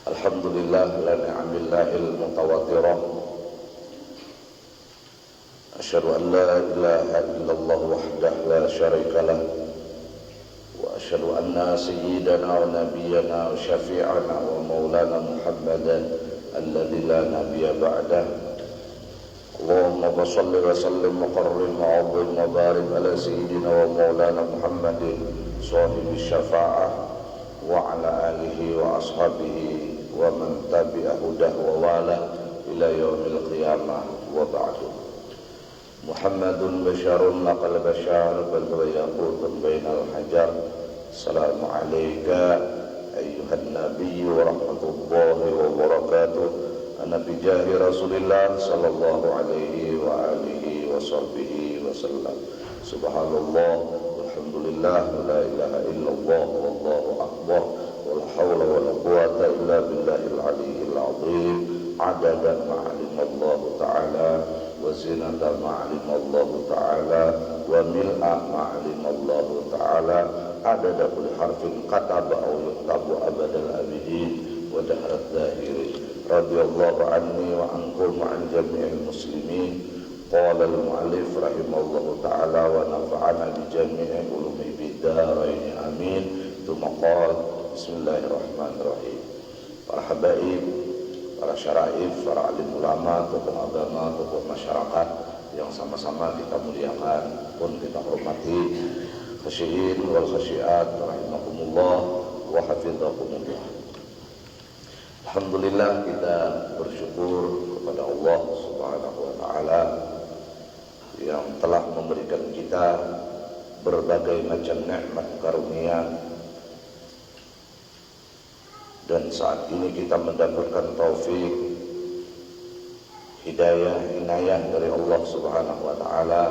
Alhamdulillah la ni'amillahil mutawatirah. Asyhadu an la ilaha illallah wahdahu la syarika lah. Wa asyhadu anna sayyidana wa nabiyyana wa syafi'ana wa maulana Muhammadan alladzi la nabiyya ba'dah. Allahumma shalli wa sallim wa qarrim wa 'azzim wa barik ala sayyidina wa maulana Muhammadin sahibi syafa'ah wa ala alihi wa ashabihi wa man tabi'a hudah wa wala ila yaumil qiyamah wa ba'du. Muhammadun basyarun laqal basyar bal huwa yaqutun bainal hajar. Assalamu alayka ayyuhan nabiy wa rahmatullahi wa barakatuh. Ana bi jahi Rasulillah sallallahu alaihi wa alihi wa sahbihi wa sallam. Subhanallah walhamdulillah la ilaha illallah wallahu akbar. ولا حول ولا قوة إلا بالله العلي العظيم عدد ما علم الله تعالى وزنة ما علم الله تعالى وملء ما علم الله تعالى عدد كل حرف كتب أو يكتب أبد الآبدين ودهر الداهرين رضي الله عني وعنكم وعن جميع المسلمين. قال المؤلف رحمه الله تعالى ونفعنا بجميع علومه بالدارين آمين. ثم قال Bismillahirrahmanirrahim. Para habaib, para syaraif, para alim ulama, tokoh agama, tokoh masyarakat yang sama-sama kita muliakan pun kita hormati, khasyiin wal khasyiat rahimakumullah wa hafizakumullah. Alhamdulillah, kita bersyukur kepada Allah Subhanahu wa taala yang telah memberikan kita berbagai macam nikmat karunia. Dan saat ini kita mendapatkan taufik, hidayah, inayah dari Allah Subhanahu wa taala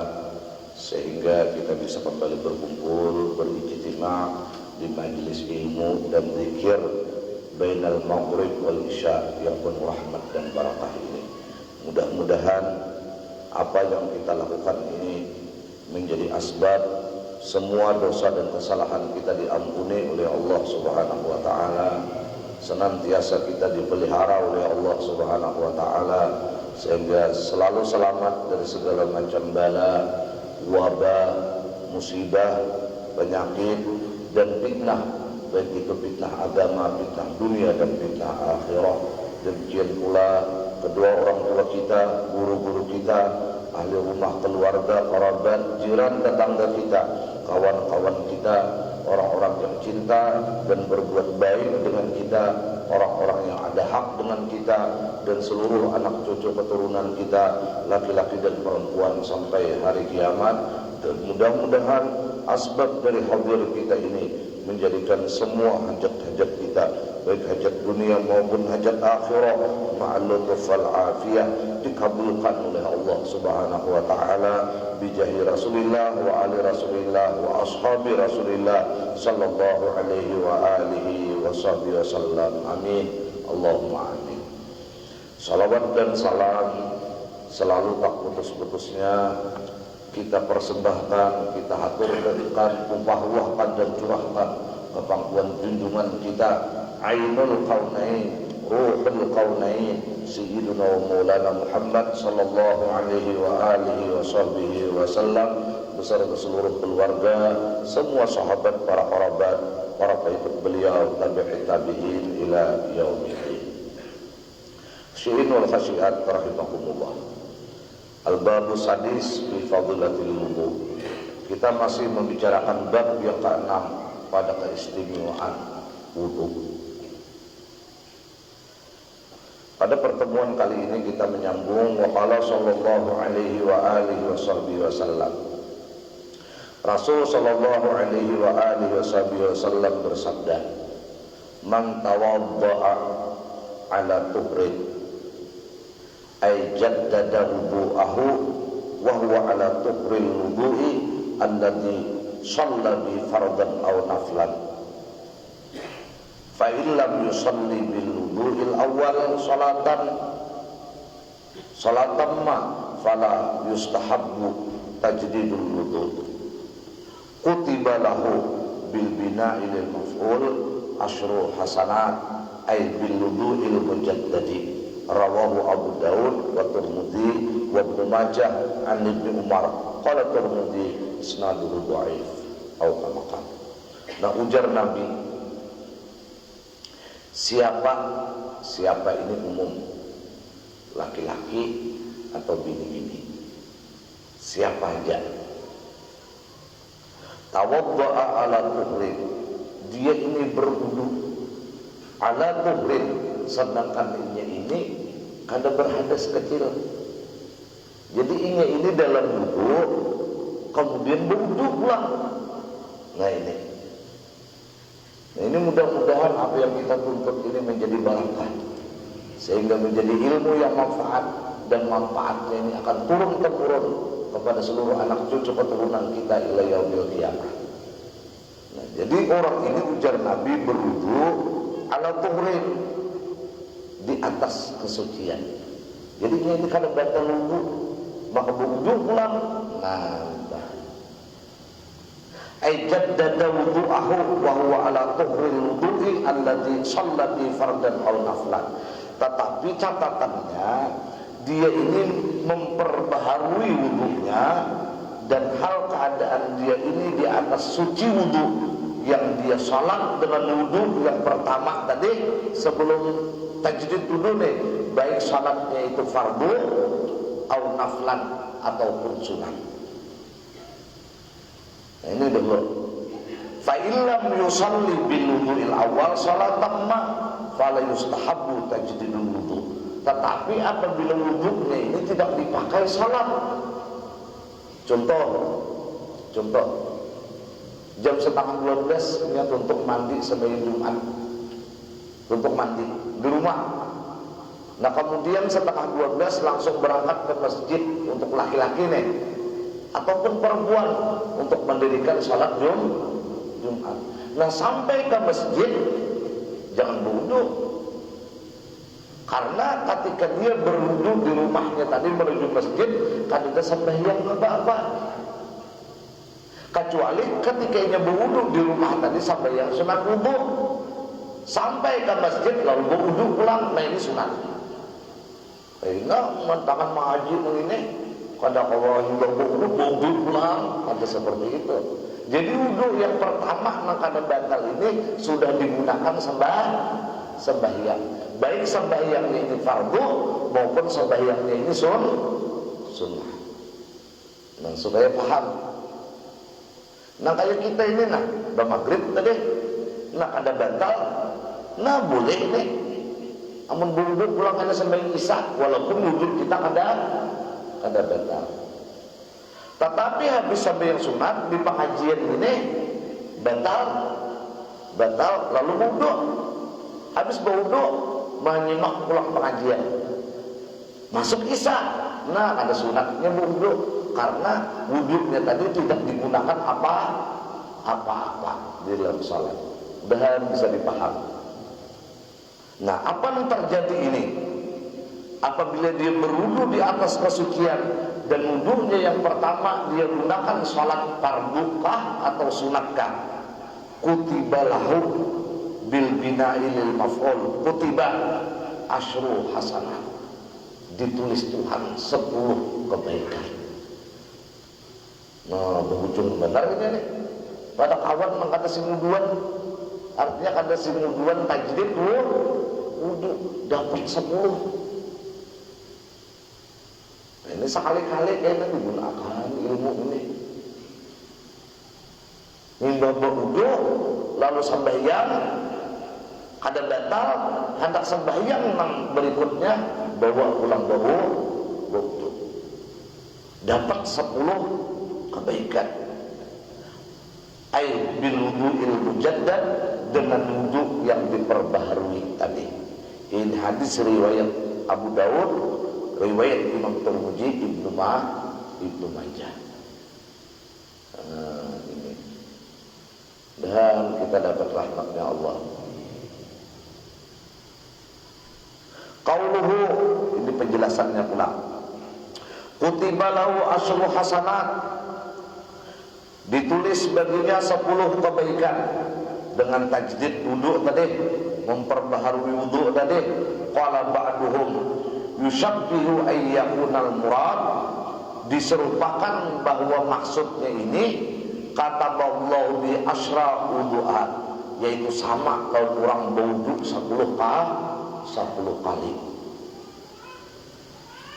sehingga kita bisa kembali berkumpul, berijtima' di majelis ilmu dan zikir bainal maghrib wal isya yang penuh rahmat dan barakah ini. Mudah-mudahan apa yang kita lakukan ini menjadi asbab semua dosa dan kesalahan kita diampuni oleh Allah Subhanahu wa taala. Senantiasa kita dipelihara oleh Allah Subhanahu wa taala sehingga selalu selamat dari segala macam bala, wabah, musibah, penyakit dan fitnah, baik itu fitnah agama, fitnah dunia dan fitnah akhirat. Demikian pula kedua orang tua kita, guru-guru kita, ahli rumah, keluarga, kerabat, jiran, tetangga kita, kawan-kawan kita, orang-orang yang cinta dan berbuat baik dengan kita, orang-orang yang ada hak dengan kita, dan seluruh anak cucu keturunan kita, laki-laki dan perempuan sampai hari kiamat. Dan mudah-mudahan asbab dari hadir kita ini menjadikan semua hajat-hajat kita, baik hajat dunia maupun hajat akhirat, ma'al-lutuf wal-afiyah, dikabulkan oleh Allah Subhanahu wa taala bijahi Rasulillah wa ali Rasulillah wa ashabi Rasulillah sallallahu alaihi wa alihi wa sahbihi wasallam. Amin. Allahumma amin. Salawat dan salam selalu tak putus-putusnya kita persembahkan, kita haturkan, upahwahkan dan curahkan ke pangkuan junjungan kita Ainul Kaunain, Ruhul Kaunain, Sayyiduna wa Maulana Muhammad sallallahu alaihi wa alihi wa sahbihi wasallam beserta seluruh keluarga, semua sahabat, para kerabat, para pengikut beliau, tabi'in ila yaumil. Khasyiin wal khasyiat rahimakumullah. Al-babu sadis fi fadilatil wudu. Kita masih membicarakan bab yang ke-6 pada keistimewaan wudu. Pada pertemuan kali ini kita menyambung wa qala sallallahu alaihi wa alihi wasallam. Rasul sallallahu alaihi wa alihi wasallam bersabda, "Man tawadda'a ala tuhrin ay jaddada wudu'ahu wa huwa ala tuhril wudu'i alladhi shalla bi fardan aw naflan fa in lam yusalli bil wudu'il awwal salatan ma fala yustahabbu tajdidul wudu' kutiba lahu bil bina'i lil maf'ul asyru hasanat ay bil wudu'il mujaddadi. Rawahu Abu Daud wa Tirmidzi wa Ibnu Majah an Ibnu Umar. Qala Tirmidzi isnaduhu dhaif atau kama qala. Nah, ujar Nabi, siapa ini umum, laki-laki atau bini-bini, siapa aja, tawadda'a ala tuhrin, dia ini berwudu ala tuhrin, sedangkan ini kada berhadas kecil. Jadi ini dalam wudu kemudian berwudu pula. Nah ini mudah-mudahan apa yang kita tuntut ini menjadi barakah, sehingga menjadi ilmu yang manfaat, dan manfaatnya ini akan turun-temurun kepada seluruh anak cucu keturunan kita ila yaumil qiyamah. Nah, jadi orang ini ujar Nabi berwudu ala tuhrin, di atas kesucian. Jadi ini kalau batal wudu maka berwudu pulang. Nah, ay jaddada wudu'ahu wa huwa ala tuhril wudu'i alladhi shallati fardan aw naflan. Tetapi catatannya, dia ini memperbaharui wudunya, dan hal keadaan dia ini di atas suci wudu yang dia salat dengan wudu yang pertama tadi sebelum tajdid wudu nih, baik salatnya itu fardu aw naflan ataupun sunat. Nah, ini dulu. Fa illam yusalli bil wudu'il awal salatan ma fala yustahabbu tajdidul wudu. Tetapi apabila wudunya ini tidak dipakai salat. Contoh jam 11:30 niat untuk mandi sebelum Jumat, untuk mandi di rumah. Nah, kemudian 11:30 langsung berangkat ke masjid untuk laki-laki nih, ataupun perempuan untuk mendirikan salat Jumat. Nah, sampai ke masjid jangan berwudu, karena ketika dia berwudu di rumahnya tadi menuju masjid kan ada sembahyang apa-apa. Kecuali ketika ia berwudu di rumah tadi sembahyang sunat wudu, sampai ke masjid lalu berwudu pulang, nah ini sunat. Sehingga tangan mahaji ini kada Allah hingga wudu pulang, ada seperti itu. Jadi wudu yang pertama maka batal ini sudah digunakan sembahyang, baik sembahyangnya ini fardu maupun sembahyangnya ini sunnah. Nah, supaya paham. Nah, kayak kita ini udah maghrib tadi, ada batal, boleh nih. Amun wudu pulang ada sembahyang isya, walaupun wudu kita kada batal. Tetapi habis sembahyang sunat di pengajian ini batal lalu wudu. Habis berwudu menyimak pulang pengajian, masuk isya, ada sunatnya wudu, karena wudunya tadi tidak digunakan apa-apa di dalam salat. Mudah-mudahan bisa dipahami. Nah, apa yang terjadi ini? Apabila dia berwudu di atas kesucian dan wudunya yang pertama dia gunakan salat fardukah atau sunatkah? Kutiba lahu bil bina'i lil maf'ul, kutiba asyru hasanah, ditulis Tuhan 10 kebaikan. Nah, berujung benar ini nih. Pada kawan mengkata singuduan, artinya kata singuduan tajdid wudu dapat 10. Nah, ini sekali-kali kayaknya digunakan ilmu ini. Hingga berwudu lalu sembahyang kada batal, hendak sembahyang berikutnya bawa pulang wudu, dapat 10 kebaikan. Ai bil wudu'il mujaddad, dengan wudu yang diperbaharui tadi. Ini hadis riwayat Abu Daud, riwayat Imam Tirmidzi, Ibnu Majah. Ini. Dan kita dapat rahmatnya Allah. Qauluhu, ini penjelasannya pula. Kutiba lahu asyru hasanat, ditulis baginya 10 kebaikan dengan tajdid wudu tadi. memperbaharui wudu tadi. Qala ba'duhum yushabbihu ayyakunal murad, diserupakan bahwa maksudnya ini kataballahu bi asyra wudu'at, yaitu sama kalau orang berwudu 10 kali.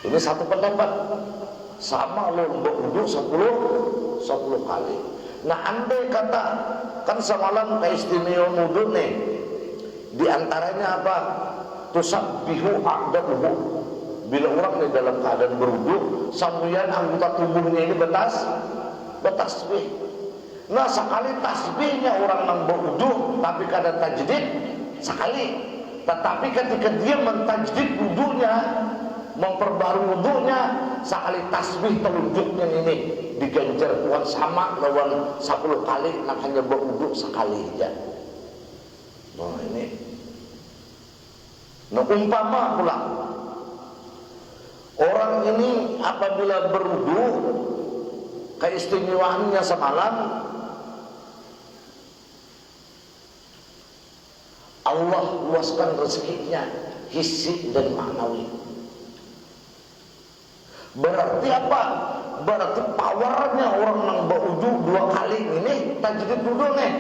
Ini satu pendapat, sama lo berwudu 10 kali. Nah, andai kata kan semalam keistimewaan wudu nih, di antaranya apa? Tusabbihu a'dahu, bila orang di dalam keadaan berwudu, sambian anggota tubuhnya ini bertasbih. Nah, sekali tasbihnya orang yang berwudu tapi kadang tajdid sekali. Tetapi ketika dia mentajdid wudunya, memperbarui wudunya, sekali tasbih telunjuknya ini diganjar Tuhan sama lawan 10 kali, nak hanya berwudu sekali aja. Nah, ini. Nah, umpama pula orang ini apabila berwudu, keistimewaannya semalam Allah luaskan rezekinya hissi dan ma'nawi. Berarti apa? Berarti powernya orang yang berwudu 2 kali ini tajdid wudu nih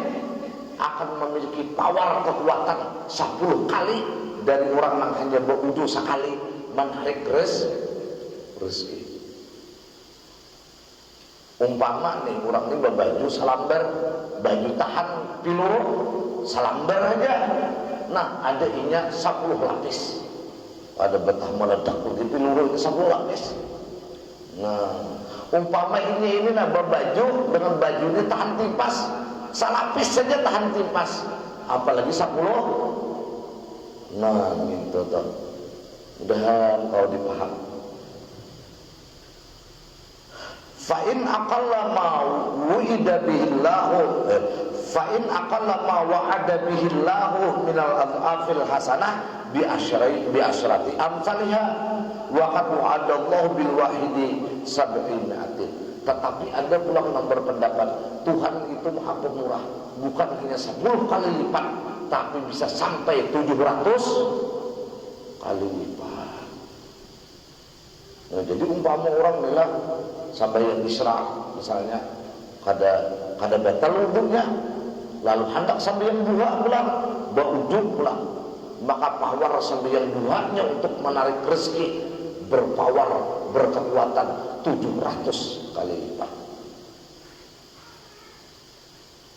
akan memiliki power kekuatan 10 kali dari orang yang hanya berwudu sekali menarik rezeki. Umpama nih orang ini berbaju salambar, baju tahan piluru salambar aja. Nah, ada inya 10 lapis. Ada betah meledak begitu piluru itu 10 lapis. Nah, umpama ini nah berbaju dengan baju ini tahan timpas, salapis saja tahan timpas, apalagi 10. Nah, gitu toh. Mudahan kau dipaham. Fa in aqalla ma wu'ida bihillahu fa in aqalla ma wa'ada bihillahu minal adhafil hasanah bi asyrati amsalha wa qad wa'adallahu bil wahidi sab'inatin. Tetapi ada pula yang berpendapat Tuhan itu Maha Pemurah, bukan hanya 10 kali lipat, tapi bisa sampai 700 kali lipat. Nah, jadi umpama orang bilang sampai yang Isra misalnya kada batal wudunya, lalu hendak sampai yang duha pulang berwudu pulang, maka power sampai yang duhanya untuk menarik rezeki berpower, berkekuatan 700 kali lipat.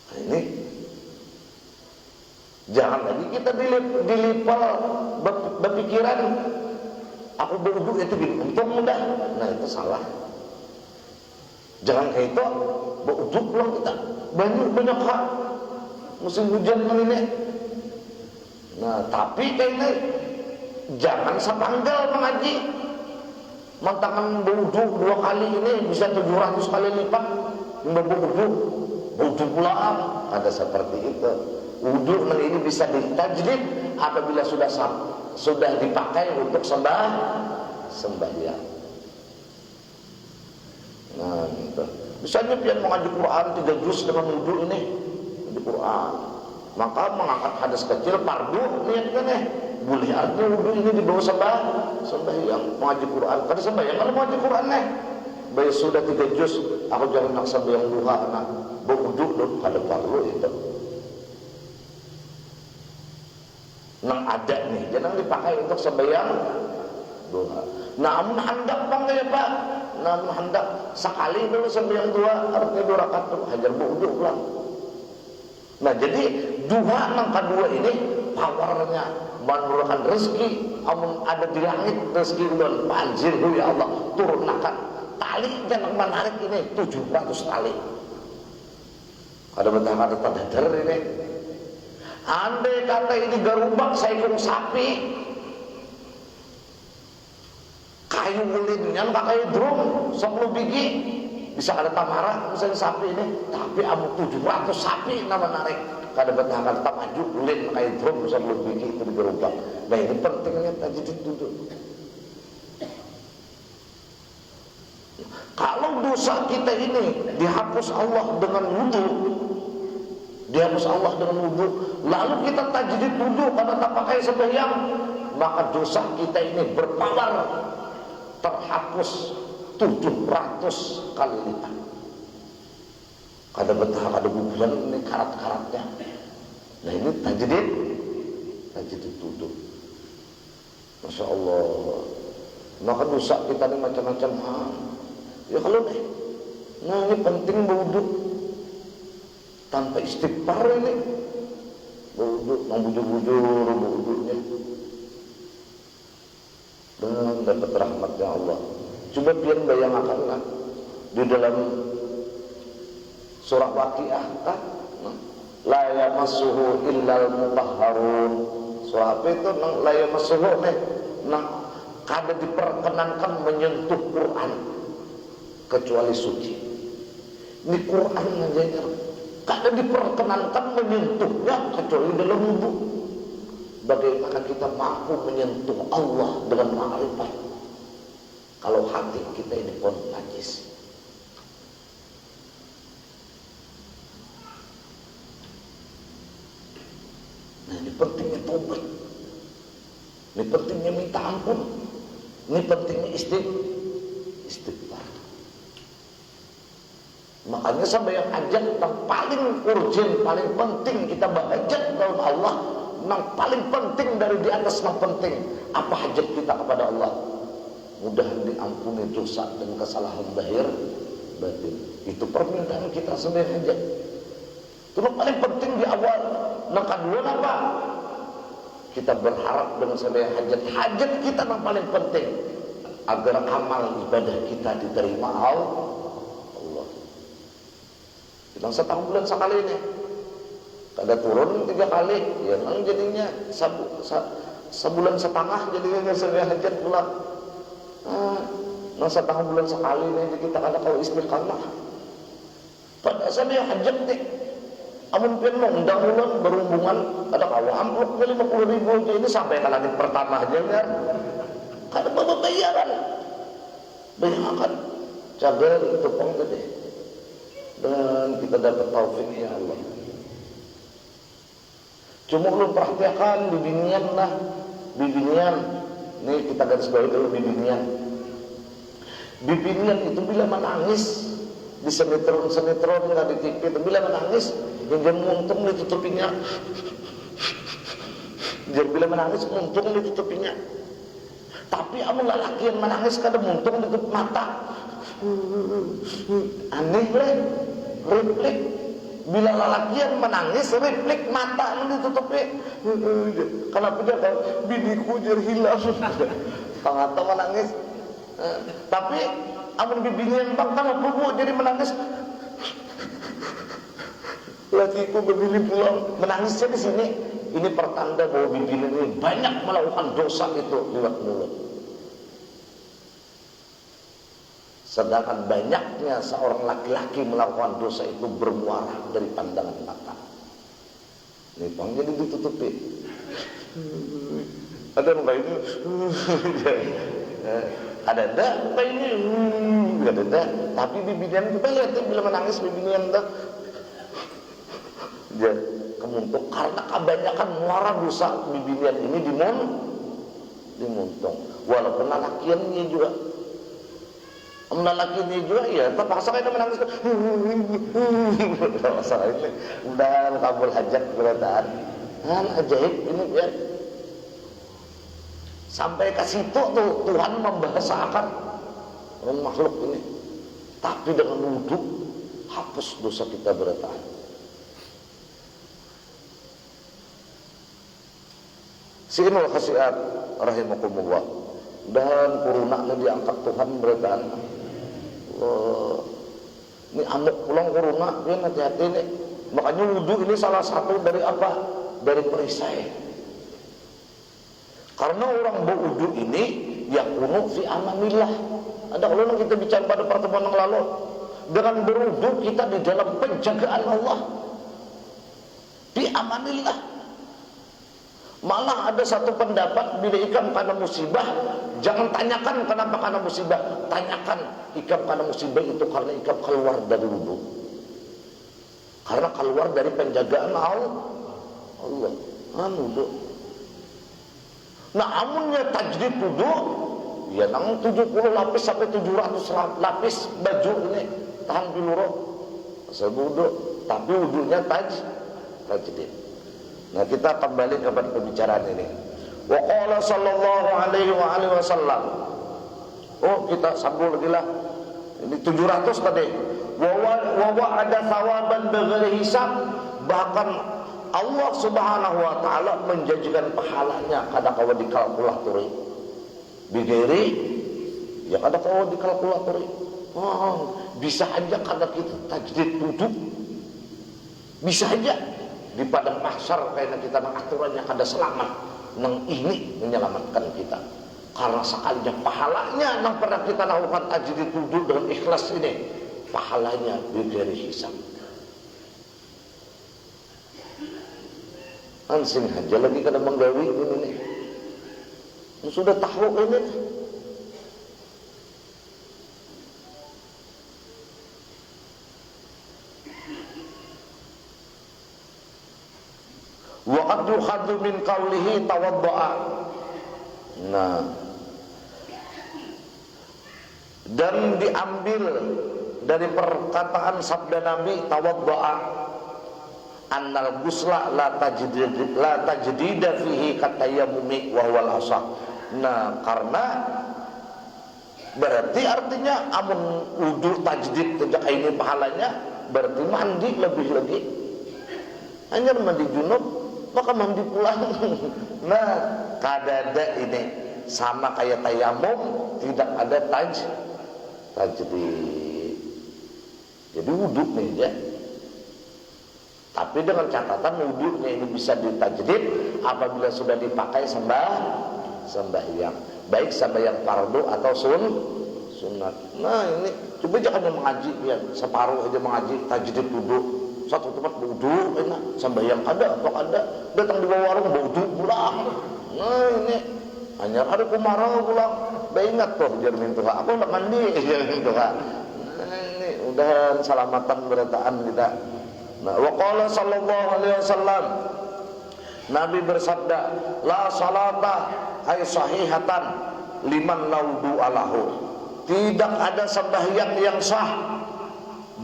Nah, ini jangan lagi kita dilipal berpikiran aku berwudu itu untung mudah. Nah, itu salah. Jangan kayak itu berwudu pulang kita banyak hak musim hujan ini. Nah, tapi kayaknya jangan sepanggal mengaji. Mantangan berwudu 2 kali ini bisa 700 kali lipat. Berwudu pulang ada seperti itu. Wudu ini bisa ditajdid apabila sudah dipakai untuk sembahyang. Nah, gitu. Misalnya pian mengaji Quran 3 juz dengan wudu ini di Quran, maka mengangkat hadas kecil fardu niatnya nih. Boleh artinya wudu ini dibawa sembahyang mengaji Quran. Kada sembahyang kalau mengaji Quran nih. Baik sudah 3 juz, aku jangan nak sembahyang duha nak berwudu dong, kada perlu itu. Nang ada nih, jangan dipakai untuk sembahyang duha. Namun hendak bang ya Pak, namun hendak sekali dulu sembahyang duha, artinya 2 rakaat tuh hajar berwudu pulang. Nah, jadi duha nang kedua ini powernya menurunkan rezeki. Amun ada di langit rezeki ulun panjirhu ya Allah turunkan tali jangan menarik ini 700 tali. Ada betah ada tadadar ini. Andai kata ini garubak seekor sapi, kayu ulinnya nggak kayu drum 10 biji bisa ada tamara misalnya sapi ini, tapi amu 700 sapi nama narik kada betah kada maju ulin kayu drum 10 biji itu digarubak. Nah, ini pentingnya tajdid duduk. Kalau dosa kita ini dihapus Allah dengan wudu, dihapus Allah dengan wudhu, lalu kita tajdid wudhu karena tak pakai sembahyang, maka dosa kita ini berpawar terhapus 700 kali lipat. Kada betah, kada buburan, ini karat-karatnya. Nah ini tajdid wudhu. Masya Allah. Maka dosa kita ini macam-macam. Ya kalau nih, nah ini penting berwudhu. Tanpa istighfar ini berwudhu, membujur-bujur berwudhunya, dan dapat rahmatnya Allah. Coba pian bayangkanlah di dalam surah Waqiah, la yamassuhu illal mutahharun. Surah apa itu? La yamassuhu nih, kada diperkenankan menyentuh Quran kecuali suci. Ini Quran aja kada diperkenankan menyentuhnya kecuali dalam wudhu. Bagaimana kita mampu menyentuh Allah dengan ma'rifat kalau hati kita ini pun najis? Nah ini pentingnya taubat, ini pentingnya minta ampun, ini pentingnya istighfar. Makanya sembahyang hajat yang paling urgent, paling penting kita berhajat kepada Allah, yang paling penting dari di atas yang penting. Apa hajat kita kepada Allah? Mudah diampuni dosa dan kesalahan zahir batin. Itu permintaan kita sembahyang hajat. Itu yang paling penting di awal. Yang kedua apa? Kita berharap dengan sembahyang hajat. Hajat kita yang paling penting agar amal ibadah kita diterima Allah. Bilang setahun bulan sekali ini, kada turun 3 kali, ya memang jadinya sebulan setengah jadinya sembahyang hajat pula. Nah setahun bulan sekali ini kita kada kau istiqamah. Pada sembahyang hajat nih, amun pian mengundang ulang berhubungan ada kau amplop 50.000 aja ini sampai kali pertama aja kan, kada bawa bayaran, bayangkan jaga itu pang tadi. Dan kita dapat taufik ya Allah. Cuma lu perhatikan bibinian lah, bibinian. Nih kita garis bawahi dulu bibinian. Bibinian itu bila menangis di sinetron nggak di TV itu bila menangis, yang muntung ditutupinya. Dia bila menangis muntung ditutupinya. Tapi amun lelaki yang menangis kada muntung ditutup mata. Aneh lah, replik. Bila lelaki yang menangis, replik mata yang ditutupi. Kenapa dia kan biniku jadi hilang, tengah menangis. Tapi amun bibinya yang bangkang apa jadi menangis. Lakiku berdiri pulang, menangisnya di sini. Ini pertanda bahwa bibinya ini banyak melakukan dosa itu lewat mulut. Sedangkan banyaknya seorang laki-laki melakukan dosa itu bermuara dari pandangan mata. Ini pang jadi ditutupi. Ada enggak ini? Ada enggak? Enggak ini? Ada enggak? Tapi bibirnya kita lihat bila menangis bibirnya enggak. Dia kemuntung karena kebanyakan muara dosa bibirnya ini dimuntung. Walaupun lelakiannya juga. Lelaki ini juga ya terpaksa kita menangis. Terpaksa ini udah kabul hajat berataan. Ajaib ini ya. Sampai ke situ tuh Tuhan membahasakan makhluk ini. Tapi dengan wudhu hapus dosa kita berataan. Sinul khasiat rahimakumullah. Dan kurunaknya diangkat Tuhan berataan. Ini amuk pulang corona, dia hati-hati nih. Makanya wudhu ini salah satu dari apa? Dari perisai. Karena orang berwudhu ini yakunu fi amanillah. Ada kalau kita bicara pada pertemuan yang lalu, dengan berwudhu kita di dalam penjagaan Allah. Fi amanillah. Malah ada satu pendapat bila ikam karena musibah, jangan tanyakan kenapa karena musibah, tanyakan ikam karena musibah itu karena ikam keluar dari wudhu. karena keluar dari penjagaan Allah. Wudu. Nah, amunnya tajdid wudu, ya nang 70 lapis sampai 700 lapis baju ini tahan piluro. Asal wudu, tapi wudunya tajdid. Nah, kita kembali kepada pembicaraan ini. Wa qala sallallahu alaihi wasallam. Oh, kita sambung lagi lah. Ini 700 tadi. Wa wa'ada thawaban bighairi hisab. Bahkan Allah Subhanahu wa taala menjanjikan pahalanya kada kawa dikalkulaturi. Bighairi ya kada kawa dikalkulaturi. Bisa aja kada kita tajdid wudu. Bisa aja di padang mahsyar karena kita mengaturannya kada selamat. Nang ini menyelamatkan kita. Karena sekalinya pahalanya yang pernah kita lakukan tajdid wudu dengan ikhlas ini, pahalanya bighairi hisab. Ansing aja lagi kada menggawi ini nih. Sudah tahu ini. Wa qad yukhadhu min qawlihi tawadda'a. Nah, dan diambil dari perkataan sabda Nabi tawadda'a, annal ghusla la tajdida fihi katayammumi wa huwal asah. Nah, karena berarti artinya amun wudu tajdid sejak ini pahalanya, berarti mandi lebih lagi. Hanya mandi junub maka mandi pulang. Nah, kadada ini sama kayak tayamum, tidak ada tajdid. Jadi wudu nih ya. Tapi dengan catatan wudunya ini bisa ditajdid apabila sudah dipakai sembahyang, baik sembahyang fardu atau sunat. Nah, ini coba jangan mengaji ya, separuh aja mengaji tajdid wudu. Satu tempat wudu enak, sembahyang ada apa ada, datang di bawah warung wudu pulang. Nah, ini hanya hari kemarau pulang. Ingat tuh jamin tuh, aku nak mandi jamin tuh. Nah, ini udah selamatan berataan kita. Nah, wa qala sallallahu alaihi wasallam, Nabi bersabda, la salata ay sahihatan liman laudu alahu. Tidak ada sembahyang yang sah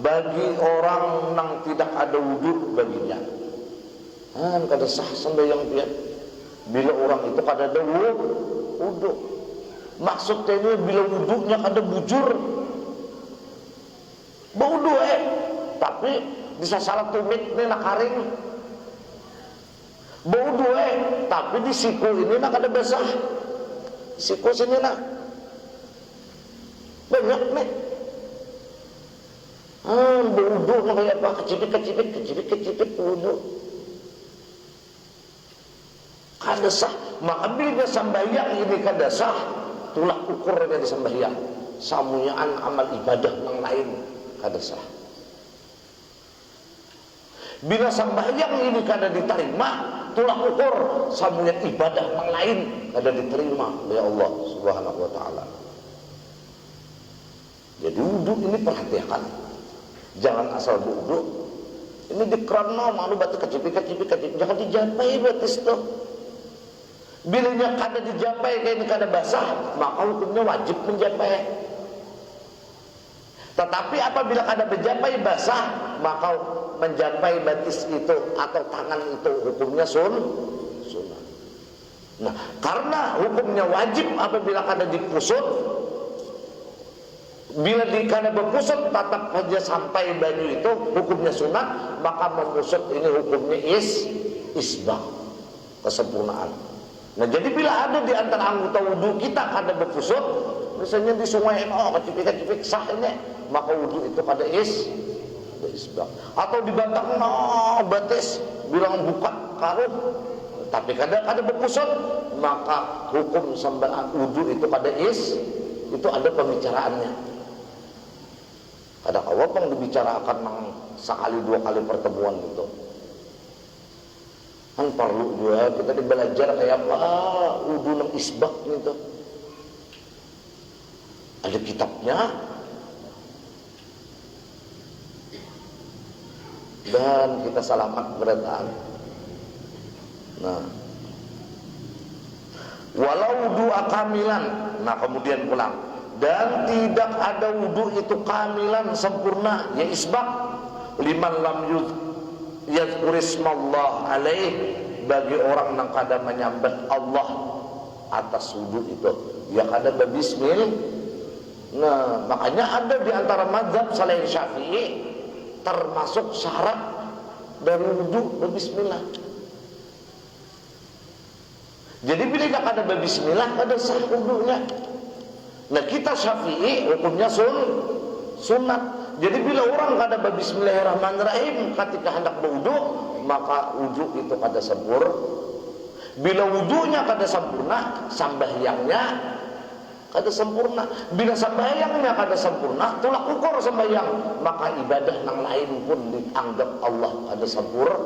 bagi orang yang tidak ada wudu baginya. Kada sah sembahyang dia bila orang itu kada ada wudu. Maksudnya ini bila wudunya kada bujur, wudu tapi bisa salah tumit ini nak karing. Wudu tapi di siku ini nak kada basah. Siku sini nak banyak nih. Wudu nak kayak apa? Kecipit wudu. Kada sah. Maka bila sembahyang ini kada sah, tulah ukurnya di sembahyang. Samunyaan amal ibadah yang lain kada sah. Bila sembahyang ini kada diterima, tulah ukur samunyaan ibadah yang lain kada diterima oleh Allah Subhanahu wa taala. Jadi wudu ini perhatikan. Jangan asal wudu. Ini di krana malu batu kecipit. Jangan dijapai batis tuh. Bilanya kada dijapai kayak ini kada basah, maka hukumnya wajib menjapai. Tetapi apabila kada menjapai basah, maka menjapai batis itu atau tangan itu hukumnya sunnah. Nah, karena hukumnya wajib apabila kada dipusut, bila kada berpusut tetap saja sampai baju itu hukumnya sunat, maka memusut ini hukumnya isbah, kesempurnaan. Nah, jadi bila ada di antara anggota wudu kita kada berpusut, misalnya di sungai kecipik sah ini, maka wudu itu kada isbah. Atau di batang batis bilang buka karuh, tapi kada berpusut, maka hukum sembahyang wudu itu kada itu ada pembicaraannya. Kada kawa pang dibicarakan sekali dua kali pertemuan gitu. Kan perlu juga kita belajar kayak apa wudu nang isbak gitu. Ada kitabnya. dan kita selamat berenang. Nah, walau wudu kamilan. Nah, kemudian pulang. Dan tidak ada wudu itu kamilan sempurna, ya isbaq liman lam yadhkurismallah alaih, bagi orang yang kada menyambat Allah atas wudu itu, ya kada berbismil. Nah, makanya ada di antara mazhab selain Syafi'i termasuk syarat dari wudu berbismillah. Jadi bila tidak ada berbismillah, ada sah wudunya. Nah, kita Syafi'i hukumnya sunat. Jadi bila orang kada berbismillahirrahmanirrahim ketika hendak berwudu, maka wudu itu kada sempurna. Bila wudunya kada sempurna, sembahyangnya kada sempurna. Bila sembahyangnya kada sempurna, tolak ukur sembahyang, maka ibadah yang lain pun dianggap Allah kada sempurna.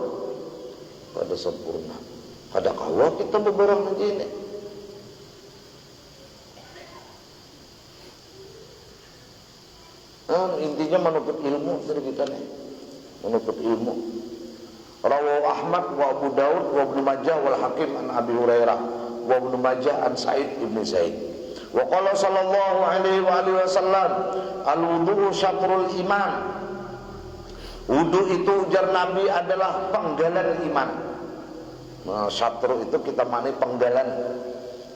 Kada kawa kita beberang aja ini. Intinya menuntut ilmu dari kita nih, menuntut ilmu. Rawahu Ahmad wa Abu Daud wa Ibnu Majah wal Hakim an Abi Hurairah wa Ibnu Majah an Sa'id ibn Zaid. Wa qala sallallahu alaihi wa alihi wasallam, al-wudu syatrul iman. Wudu itu ujar Nabi adalah penggalan iman. Nah, syatru itu kita maknai penggalan.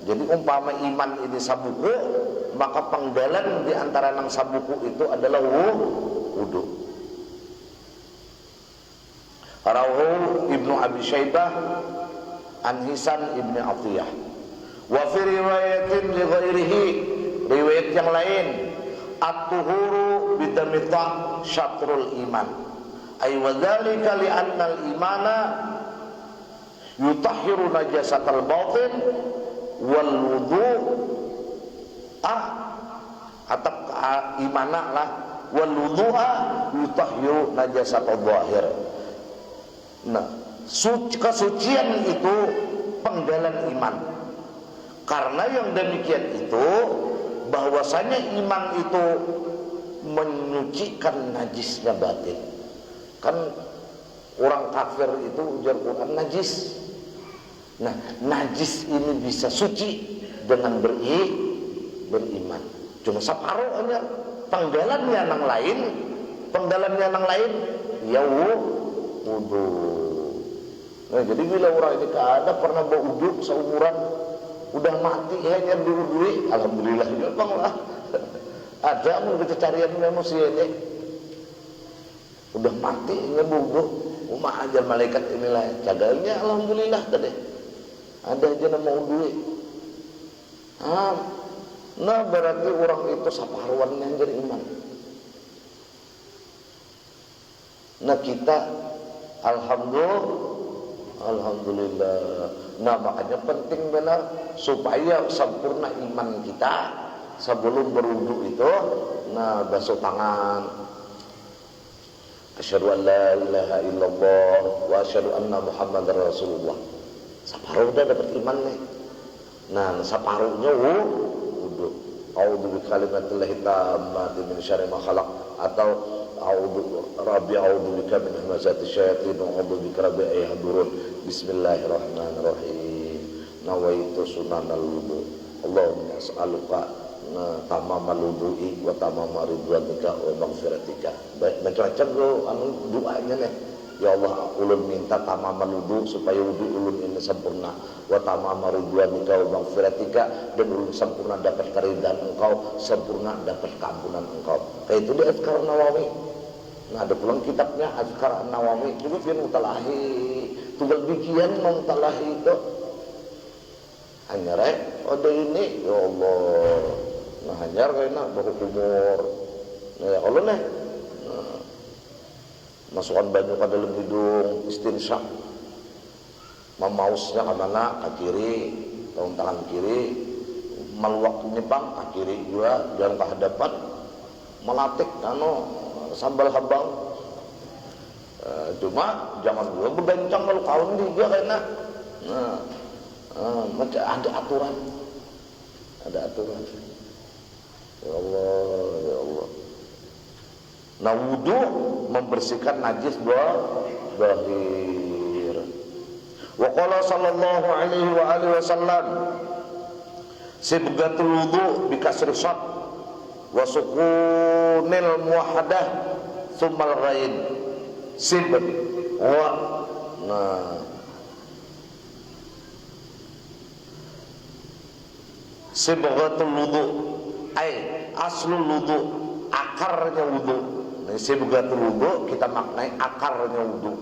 Jadi umpama iman ini sabuku, maka penggalan di antara enam sabuku itu adalah wudu. Rawahu Ibnu Abi Syaibah an Hisan ibn Atiyah. Wa fi riwayatin li ghairihi, riwayat yang lain, at-tuhuru bidamita syatrul iman. Ay wa dzalika li anna al-imana yutahhiru najasatal batin wal wudu atap imana lah wal wudu'a yutahhiru najasatal zahir. Nah, kesucian itu penggalan iman. Karena yang demikian itu bahwasanya iman itu menyucikan najisnya batin. Kan orang kafir itu ujar Quran najis. Nah, najis ini bisa suci dengan beriman. Cuma separuh aja. Penggalannya yang lain ya wudu. Nah, jadi bila orang ini ada pernah berwudu seumuran, udah mati hanya diwudui, alhamdulillah ya bang lah. Ada mun kita carian manusia ini udah mati hanya berwudu, umah ajar malaikat inilah jaganya, alhamdulillah tadi. Ada aja nama wudu. Nah berarti orang itu saparuan yang jadi iman. Nah kita alhamdulillah. Nah makanya penting benar supaya sempurna iman kita sebelum berwudu itu. Nah basuh tangan, asyhadu an la ilaha illallah wa asyhadu anna muhammadar rasulullah. Separuh udah dapat iman nih. Nah separuhnya wudu. A'udzu bikalimatillahi tammati min syarri ma khalaq, atau a'udzu bika min hamazati syayatin wa a'udzu bika rabbi an yahdurun. Bismillahirrahmanirrahim. Nawaitu sunanal wudu. Allahumma as'aluka tamamal wudu'i wa tamama ridwanika wa maghfiratika. Baik, macam-macam doanya nih. Ya Allah, ulun minta tamamal wudu supaya wudu ulun ini sempurna, wa tamama ridwanika wa maghfiratika, dan ulun sempurna dapat keridhaan engkau, sempurna dapat keampunan engkau. Kayak itu di Azkar Nawawi. Nah ada pulang kitabnya Azkar Nawawi. Jadi dia mutalahi tunggal bikian mutalahi itu hanya ada ini ya Allah. Nah hanya kayaknya berkumur. Nah ya Allah nih masukkan banyu ke dalam hidung, istinsyak, memausnya ke mana? Ke kiri, daun tangan kiri, meluak nyebang ke kiri juga, jangan ke hadapan, melatik sambal habang. Cuma jangan juga berbencang kalau kawan dia kayaknya. Macam ada aturan, Ya Allah, ya Allah. Nah, wudu membersihkan najis zahir. Wa qala sallallahu alaihi wa alihi wasallam, sibgatul wudu bi kasri shad wa sukunil muwahhadah tsummal ghain. Sib wa sibgatul wudu ai aslul wudu, akarnya wudu. Nah, sibgatul wudu kita maknai akarnya wudu.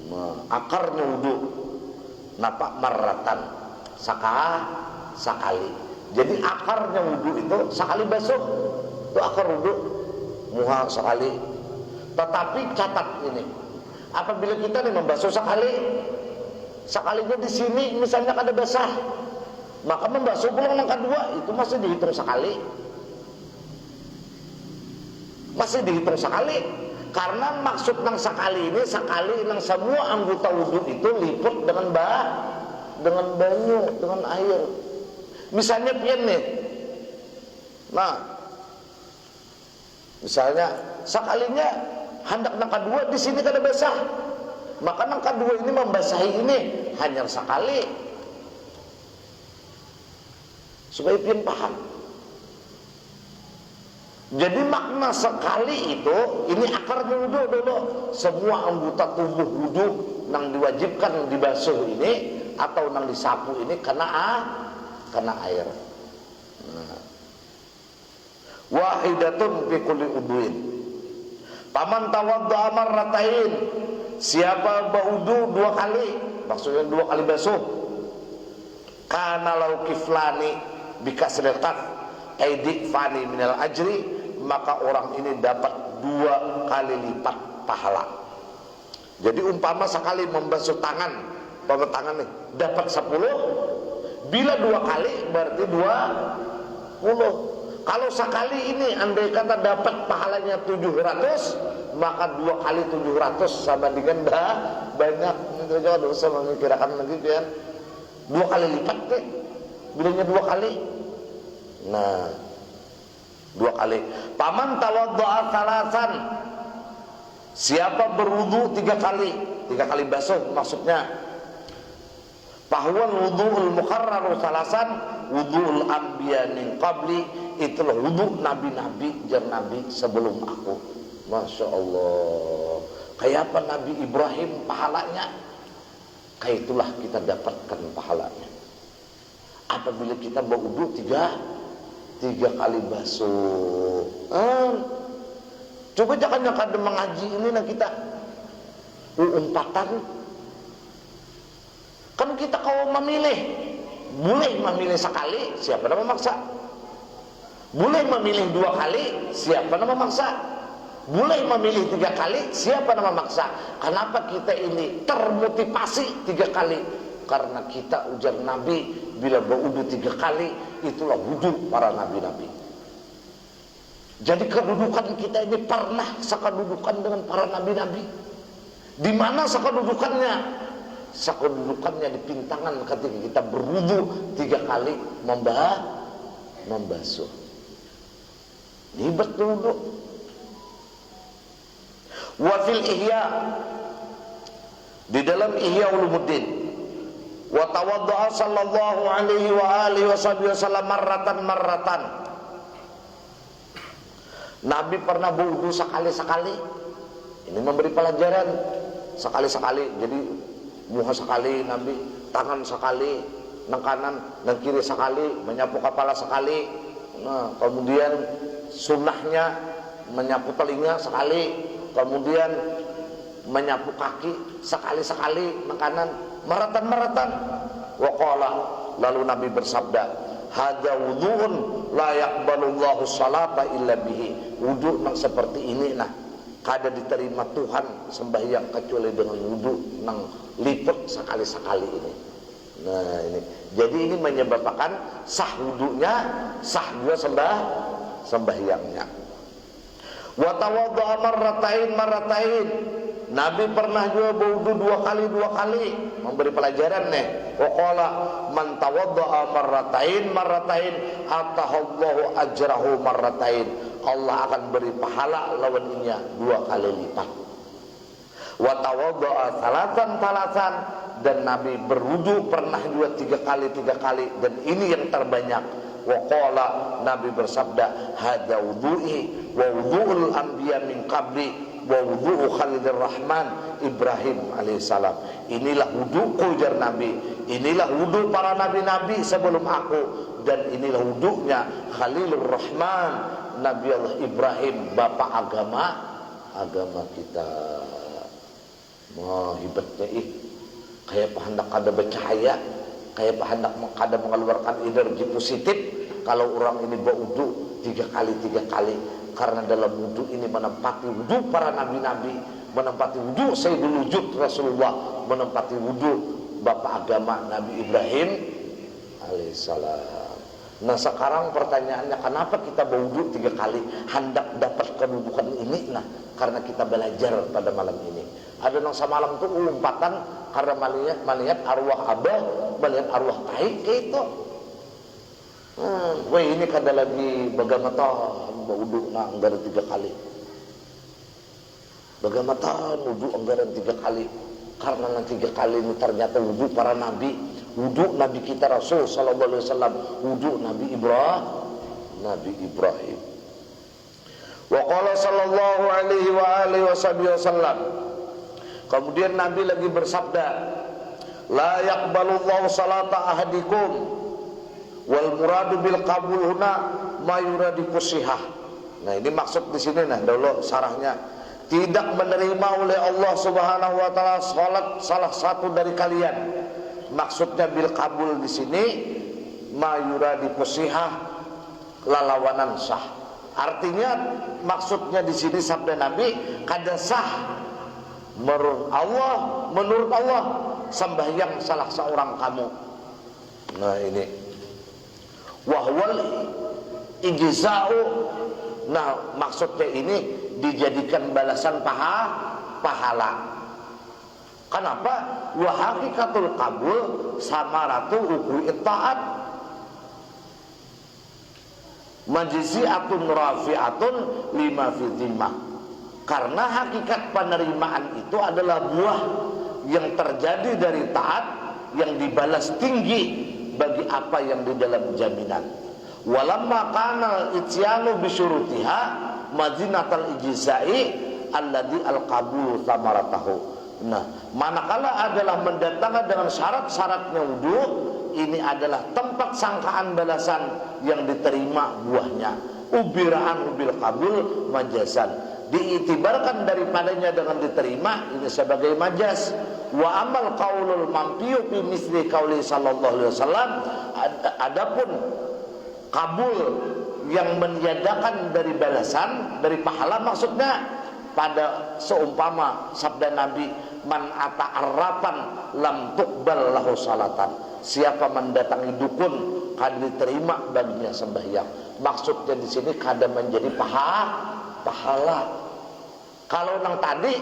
Nah, akarnya wudu napa marratan, sekali. Jadi akarnya wudu itu sekali basuh, itu akar wudu muha sekali. Tetapi catat ini, apabila kita nih membasuh sekalinya di sini misalnya ada basah, maka membasuh pulang yang kedua itu masih dihitung sekali. Masih dihitung sekali. Karena maksud nang sekali ini, sekali nang semua anggota wudu itu liput dengan banyu, dengan air. Misalnya pian nih. Nah, misalnya sekalinya hendak nang kedua di sini kada basah, maka nang kedua ini membasahi ini hanya sekali. Supaya pian paham. Jadi makna sekali itu, ini akarnya wudu dulu. Semua anggota tubuh wudu nang diwajibkan dibasuh ini atau nang disapu ini kena air. Nah. Wahidatun fi kulli udhuin. Paman tawadda'a marratain, siapa berwudu 2 kali, maksudnya 2 kali basuh. Kana lau kiflani bikasril qaf aidik fani minal ajri, maka orang ini dapat 2 kali lipat pahala. Jadi umpama sekali membasuh tangan nih dapat 10, bila 2 kali berarti 20. Kalau sekali ini andai kata dapat pahalanya 700, maka 2 kali 700 sama dengan banyak. Itu juga dosa memikirkan lagi kan. 2 kali lipat deh, bilanya 2 kali. Nah, 2 kali. Paman tawadda'a salasan, siapa berwudu 3 kali basuh maksudnya. Bahwa wudu'ul mukarraru salasan wudu'ul anbiya min qabli, itulah wudu nabi-nabi jar nabi sebelum aku. Masya Allah. Kayak apa Nabi Ibrahim pahalanya, kayak itulah kita dapatkan pahalanya apabila kita berwudu 3 kali basuh. Coba jangan kada mengaji ini nah kita umpatan. Kan kita kalau memilih, boleh memilih sekali, siapa yang memaksa? Boleh memilih 2 kali, siapa yang memaksa? Boleh memilih 3 kali, siapa yang memaksa? Kenapa kita ini termotivasi 3 kali? Karena kita ujar Nabi, bila berwudu 3 kali, itulah wudu para nabi-nabi. Jadi kedudukan kita ini pernah sakadudukan dengan para nabi-nabi. Di mana sakadudukannya? Sakadudukannya di pintangan ketika kita berwudu 3 kali membasuh. Ini berwudu. Wa fil ihya, di dalam Ihya Ulumuddin, wa tawadda'a sallallahu alaihi wa alihi wasallam marratan. Nabi pernah berwudu sekali-sekali. Ini memberi pelajaran sekali-sekali. Jadi muha sekali Nabi, tangan sekali, nang kanan, nang kiri sekali, menyapu kepala sekali. Nah, kemudian sunnahnya menyapu telinga sekali, kemudian menyapu kaki sekali-sekali, nang kanan, maratan. Waqala, lalu Nabi bersabda, hadza wudu'un la yaqbalullahu salata illa bihi. Wudu nang seperti ini nah kada diterima Tuhan sembahyang kecuali dengan wudu nang liput sekali-sekali ini. Nah ini, jadi ini menyebabkan sah wudunya, sah juga sembahyangnya. Wa tawadda'a marratain. Nabi pernah juga berwudu dua kali, memberi pelajaran nih. Wa qala man tawadda'a marratain atahallahu ajrahu marratain. Allah akan beri pahala lawannya 2 kali lipat. Wa tawadda'a salatan, dan Nabi berwudu pernah juga 3 kali, dan ini yang terbanyak. Wa qala, Nabi bersabda, hada wudu'i wa wudu'ul anbiya min qabli wa wudu'u Khalilir Rahman Ibrahim alaihissalam. Inilah wudu'ku, jar Nabi. Inilah wudu' para nabi-nabi sebelum aku, dan inilah wudu'nya Khalilur Rahman Nabi Allah Ibrahim, bapak agama kita. Wah, hebatnya kayak hendak ada bercahaya, kayak hendak ada mengeluarkan energi positif kalau orang ini berwudu 3 kali. Karena dalam wudu ini menempati wudu para nabi-nabi, menempati wudu Sayyidul Wujud Rasulullah, menempati wudu bapak agama Nabi Ibrahim alaihissalam. Nah, sekarang pertanyaannya, kenapa kita berwudu 3 kali hendak dapat kedudukan ini? Nah, karena kita belajar pada malam ini. Ada yang semalam tuh umpatan karena melihat arwah abah, melihat arwah tai kayak itu. Wah, ini kada lagi bagaimana wudu anggaran 3 kali. Bagaimana wudu anggaran 3 kali? Karena nanti 3 kali ini ternyata wudu para nabi, wudu Nabi kita Rasul sallallahu alaihi wasallam, wudu Nabi Ibrahim. Wa qala sallallahu alaihi wa alihi wasallam. Kemudian Nabi lagi bersabda, la yaqbalullahu salata ahadikum wal muradu bil qabul huna ma yuradu kusihah. Nah, ini maksud di sini nah dulu sarahnya, tidak menerima oleh Allah Subhanahu wa taala salat salah satu dari kalian. Maksudnya bil qabul di sini ma yuradu kusihah, lalawanan sah. Artinya maksudnya di sini sabda Nabi kada sah menurut Allah sembahyang salah seorang kamu. Nah, ini wahwal ijza'u. Nah, maksudnya ini dijadikan balasan pahala. Kenapa? Wa haqiqatul qabul samaratu ukri ta'at majzi'atun rafi'atun lima fi dhimmah. Karena hakikat penerimaan itu adalah buah yang terjadi dari taat yang dibalas tinggi bagi apa yang di dalam jaminan. Walamma kana al-ityanu bisyurutiha madinatal ijza'i alladhi al-qabulu samaratahu. Nah, manakala adalah mendatangkan dengan syarat-syaratnya wudu, ini adalah tempat sangkaan balasan yang diterima buahnya. Ubiraan bil qabul majazan, diitibarkan daripadanya dengan diterima ini sebagai majaz. Wa amal qaulul mampiu fi misli qauli sallallahu alaihi wasallam, adapun kabul yang meniadakan dari balasan, dari pahala, maksudnya pada seumpama sabda Nabi, man ata arrafan lam tuqbal lahu salatan. Siapa mendatangi dukun kada diterima baginya sembahyang. Maksudnya di sini kada menjadi pahala. Kalau nang tadi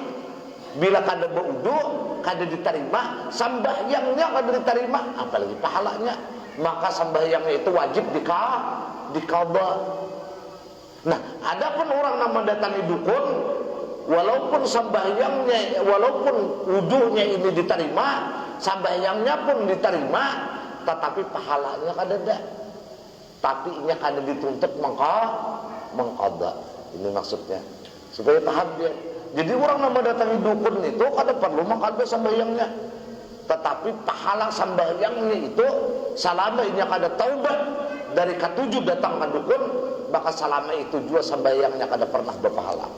bila kada berwudu kada diterima, sembahyangnya kada diterima, apalagi pahalanya. Maka sembahyangnya itu wajib dikaba. Nah, adapun orang yang mendatangi dukun, walaupun sembahyangnya, walaupun wudunya ini diterima, sembahyangnya pun diterima, tetapi pahalanya kada ada. Tapi ini kada dituntut mengqada. Ini maksudnya supaya paham dia. Jadi orang yang mendatangi dukun itu kada perlu mengqada sembahyangnya, tetapi pahala sembahyangnya itu selama ini kada taubat dari ketujuh datang ke dukun, maka selama itu juga sembahyangnya kada pernah berpahala,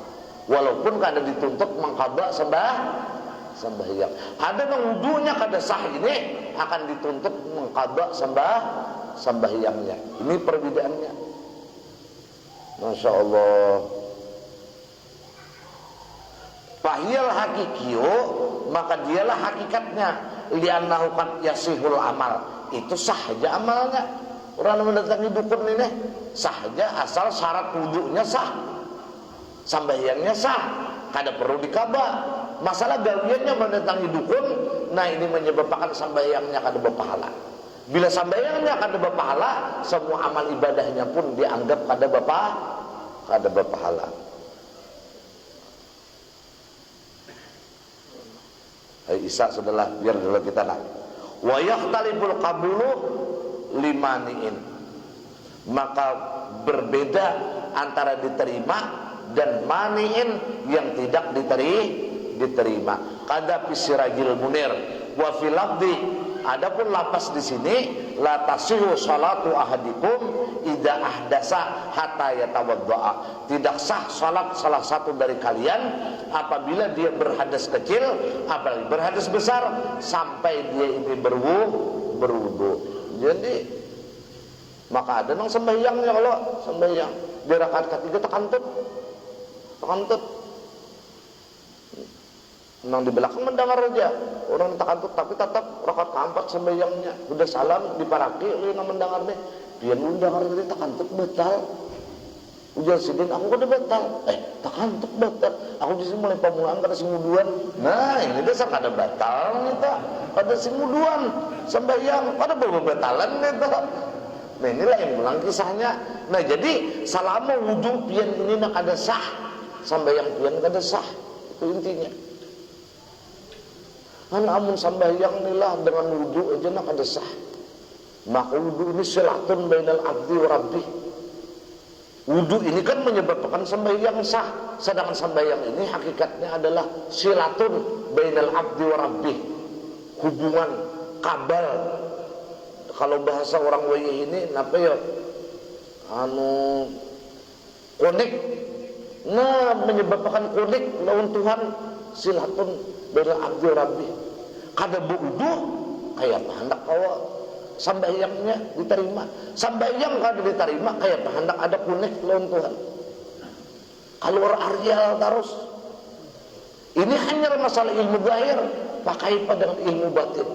walaupun kada dituntut mengqada sembahyang. Ada yang wudunya kada sah, ini akan dituntut mengqada sembahyangnya. Ini perbedaannya. Masya Allah. Fahiyal hakikiyo, maka dialah hakikatnya. Li'annahu qad yasihul amal, itu sah saja amalnya. Orang yang mendatangi dukun ini sah saja asal syarat wudunya sah, sembahyangnya sah, kada perlu dikaba. masalah gawiannya mendatangi dukun, nah ini menyebabkan sambayangnya kada berpahala. Bila sambayangnya kada berpahala, semua amal ibadahnya pun dianggap kada berpahala. Hai Isa sudahlah, biar dulu kita nak. Wa yakhtaliful qabulu limaniin. Maka berbeda antara diterima dan maniin yang tidak diterima. Kada fisirajil munir wa fil lafzi, adapun lapas di sini la tasihu salatu ahadikum idza ahdasa hatta yatawaddaa. Tidak sah salat salah satu dari kalian apabila dia berhadas kecil, apalagi berhadas besar, sampai dia ini berwudu. Jadi maka ada nang sembahyangnya, kalau sembahyang di rakaat ketiga tekantut nang di belakang mendengar aja orang tekantut, tapi tetap rakaat keempat sembahyangnya udah salam diparaki lu nang mendengar nih, dia mendengar tadi tekantut batal. Ujar sidin aku kada batal, tekantut batal, aku di sini mulai pamulaan kada simuduan. Nah ini dasar kada batal kita, kada simuduan sembahyang kada bebatalan itu. Nah inilah yang ulang kisahnya. Nah jadi selama wudu pian ini nak ada sah, sambayang pian kada sah, itu intinya. Amun sambayang inilah dengan wudu aja nak ada sah. Maka wudu ini silatun bainal abdi wa rabbih. Wudu ini kan menyebabkan sembahyang sah, sedangkan sembahyang ini hakikatnya adalah silatun bainal abdi wa rabbih, hubungan kabel. Kalau bahasa orang wayah ini apa ya, konek, nah menyebabkan konek lawan Tuhan, silatun bainal abdi wa rabbih. Kada wudu kayak hendak kau sambayangnya diterima, sambayang kada diterima kayak hendak ada kunik lawan Tuhan. Keluar areal terus. Ini hanya masalah ilmu zahir, pakai pada ilmu batin.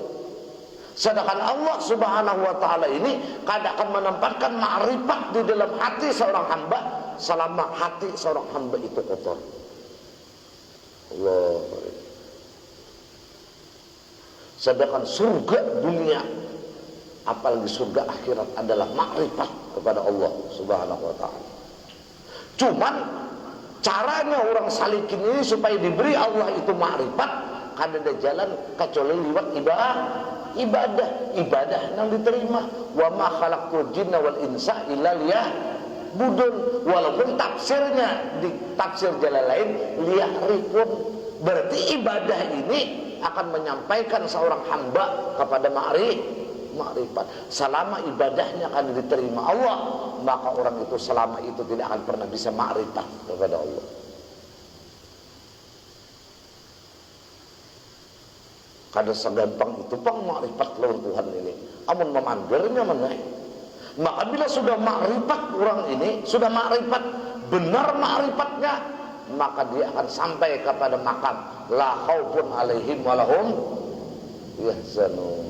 Sedangkan Allah Subhanahu wa taala ini kada akan menempatkan ma'rifat di dalam hati seorang hamba selama hati seorang hamba itu kotor. Allah. Sedangkan surga dunia, apalagi surga akhirat adalah makrifat kepada Allah Subhanahu wa taala. Cuman caranya orang salikin ini supaya diberi Allah itu makrifat, kada ada jalan kecuali lewat ibadah yang diterima. Wa ma khalaqtul jinna wal insa illa liya'budun. Walaupun tafsirnya di tafsir jalan lain liya'rifun, berarti ibadah ini akan menyampaikan seorang hamba kepada makrifat. Selama ibadahnya akan diterima Allah, maka orang itu selama itu tidak akan pernah bisa makrifat kepada Allah. Kada segampang itu pang makrifat lawan Tuhan ini. Amun memanggilnya mana? Maka bila sudah makrifat orang ini, sudah makrifat, benar makrifatnya, maka dia akan sampai kepada makam la khaufun alaihim walahum yahzanun.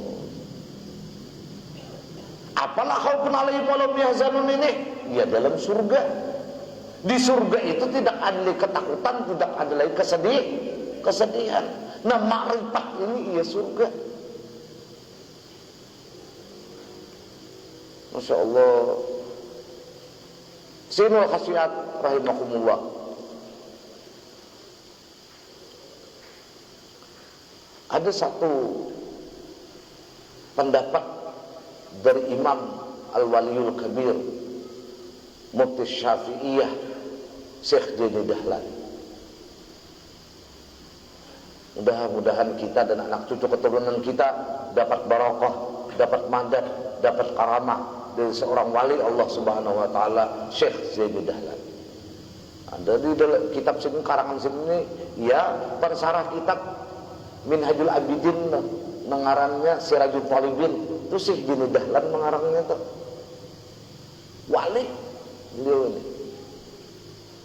Apalah khaufun alaihim walahum yahzanun ini? Ya dalam surga. Di surga itu tidak ada lagi ketakutan, tidak ada lagi kesedihan. Nah makrifat ini ya surga. Masya Allah. Sinul khasiat rahimakumullah. Ada satu pendapat dari Imam Al-Waliyul Kabir Mufti Syafi'iyah Syekh Jaini Dahlan. Mudah-mudahan kita dan anak cucu keturunan kita dapat barokah, dapat mandat, dapat karamah dari seorang wali Allah Subhanahu wa taala, Syekh Jaini Dahlan. Ada di dalam kitab sini, karangan sini ya, persarah kitab Minhajul Abidin, mengarangnya Sirajul Talibin, itu Syekh Jaini Dahlan mengarangnya tuh. Wali beliau ini.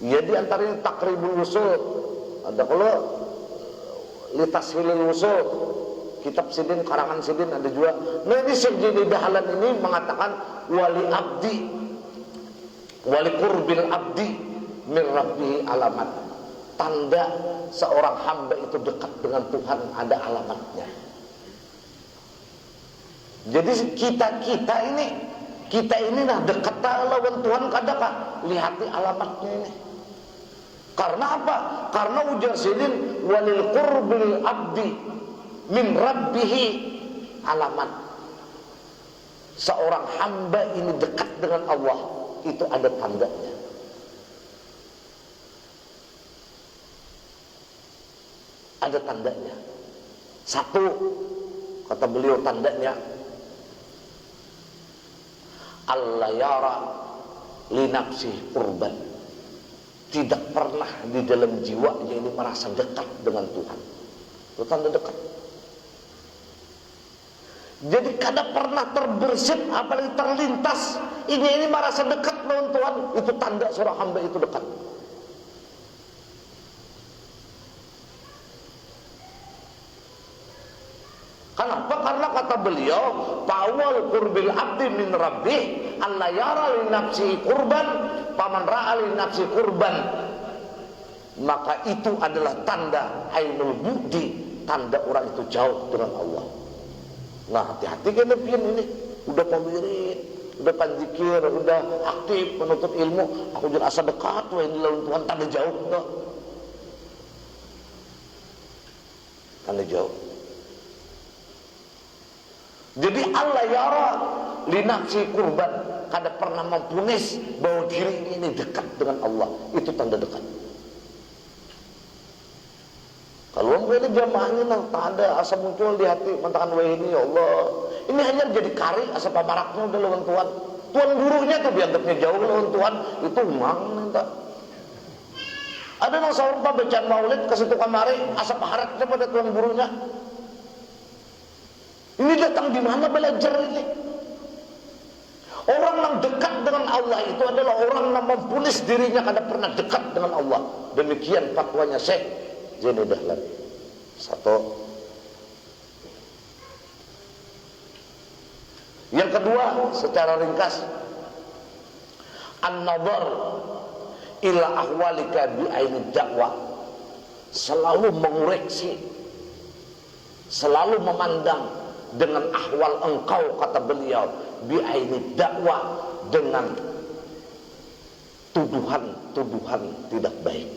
Ya di antaranya Takribul Usul. Ada kalau Litashilul Usul, kitab Sidin, karangan Sidin ada juga. Nah ini Syekh Jaini Dahlan ini mengatakan wali abdi, wali qurbil abdi min rabbihi alamat. tanda seorang hamba itu dekat dengan Tuhan ada alamatnya. Jadi kita ini nah dekat lawan Tuhan kada kah? Lihati alamatnya ini. Karena apa? Karena ujar sidin walil qurbil abdi min rabbihi alamat. Seorang hamba ini dekat dengan Allah itu ada tandanya. Ada tandanya. Satu, kata beliau tandanya, Allah yara li nafsi qurban. Tidak pernah di dalam jiwanya ini merasa dekat dengan Tuhan. Itu tanda dekat. Jadi kada pernah terbersit, apalagi terlintas ini merasa dekat dengan Tuhan. Itu tanda seorang hamba itu dekat. Kenapa? Karena kata beliau, "Fawal qurbil abdi min rabbih, alla yara li nafsi qurban, paman ra'a li nafsi qurban." Maka itu adalah tanda ainul budi, tanda orang itu jauh dengan Allah. Nah, hati-hati kan ini udah pemirin, udah panjikir, udah aktif menuntut ilmu, aku jadi asa dekat wah ini lawan Tuhan, tanda jauh enggak? Tanda jauh. Jadi Allah yara li nafsi kurban, kada pernah mempunis bahwa diri ini dekat dengan Allah. Itu tanda dekat. Kalau ini jamaahnya nang tak ada asa muncul di hati mantakan wah ini ya Allah. Ini hanya jadi kari asa pabaraknya udah lawan Tuhan. Tuhan gurunya tuh dianggapnya jauh lawan Tuhan, itu mang minta. Ada nang saurpa bacaan maulid ke situ kamari asa paharatnya pada Tuhan gurunya. Ini datang di mana belajar ini? Orang yang dekat dengan Allah itu adalah orang yang mempunis dirinya kada pernah dekat dengan Allah. Demikian fatwanya Syekh Zaini Dahlan. Satu. Yang kedua, secara ringkas, an-nadhar ila ahwalika bi aini dakwah. Selalu mengoreksi, selalu memandang dengan ahwal engkau, kata beliau, bi'aini dakwah, dengan tuduhan tidak baik.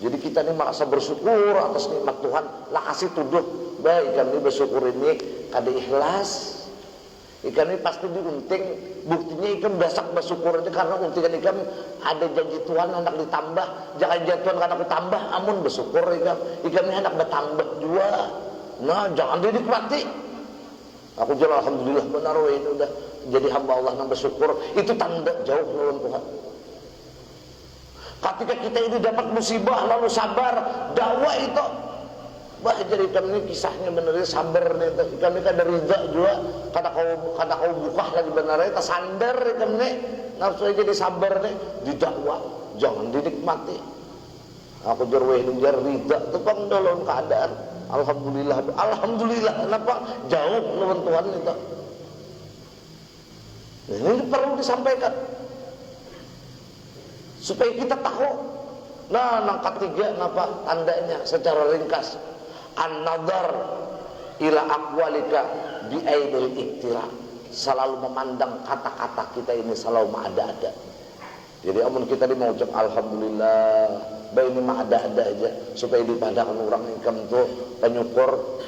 Jadi kita ini merasa bersyukur atas nikmat Tuhan, lah kasih tuduh baik kami bersyukur ini kada ikhlas, ikan ini pasti diunting. Buktinya ikan besak bersyukur ini karena untingan ikan ada janji Tuhan hendak ditambah, jangan janji Tuhan hendak ditambah, amun bersyukur ikan ini hendak bertambah juga. Nah, jangan dinikmati. Aku jual alhamdulillah benar ini udah jadi hamba Allah yang bersyukur. Itu tanda jauh lawan Tuhan. Ketika kita ini dapat musibah lalu sabar, dakwah itu bah jadi kami kisahnya benernya sabar nih. Kami kan dari rizak juga. Kata kau buka lagi benernya, kita sandar kami nafsu jadi sabar nih di dakwah. Jangan dinikmati. Aku jual ini jar rizak itu kan dalam keadaan. Alhamdulillah, kenapa jauh lawan Tuhan itu? Ini perlu disampaikan supaya kita tahu. Nah, yang ketiga, apa tandanya secara ringkas? An-nadhar ila aqwalika bi ainil iktira. Selalu memandang kata-kata kita ini selalu ada-ada. Jadi amun kita ini mengucap alhamdulillah, baik ini mah ada-ada aja supaya dipandangkan orang ikam tuh penyukur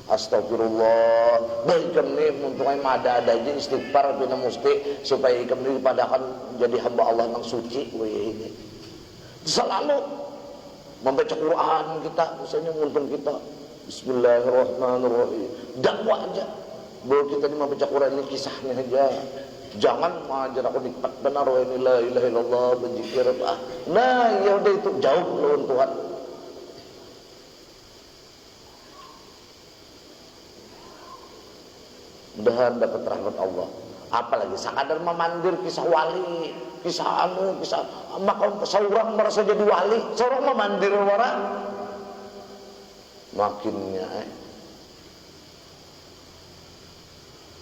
astagfirullah, baik ikam ini untungnya mah ada-ada aja istighfar bina musti supaya ikam ini dipandangkan jadi hamba Allah yang suci. Ini selalu membaca Quran kita, misalnya untung kita bismillahirrahmanirrahim, dakwah aja bahwa kita ini membaca Quran ini kisahnya aja. Jangan mengajar aku nikmat benar wa ini la ilaha illallah berzikir apa. Nah, ya udah itu jauh lawan Tuhan. Mudahan dapat rahmat Allah. Apalagi sekadar memandir kisah wali, kisah maka seorang merasa jadi wali, seorang memandir orang makinnya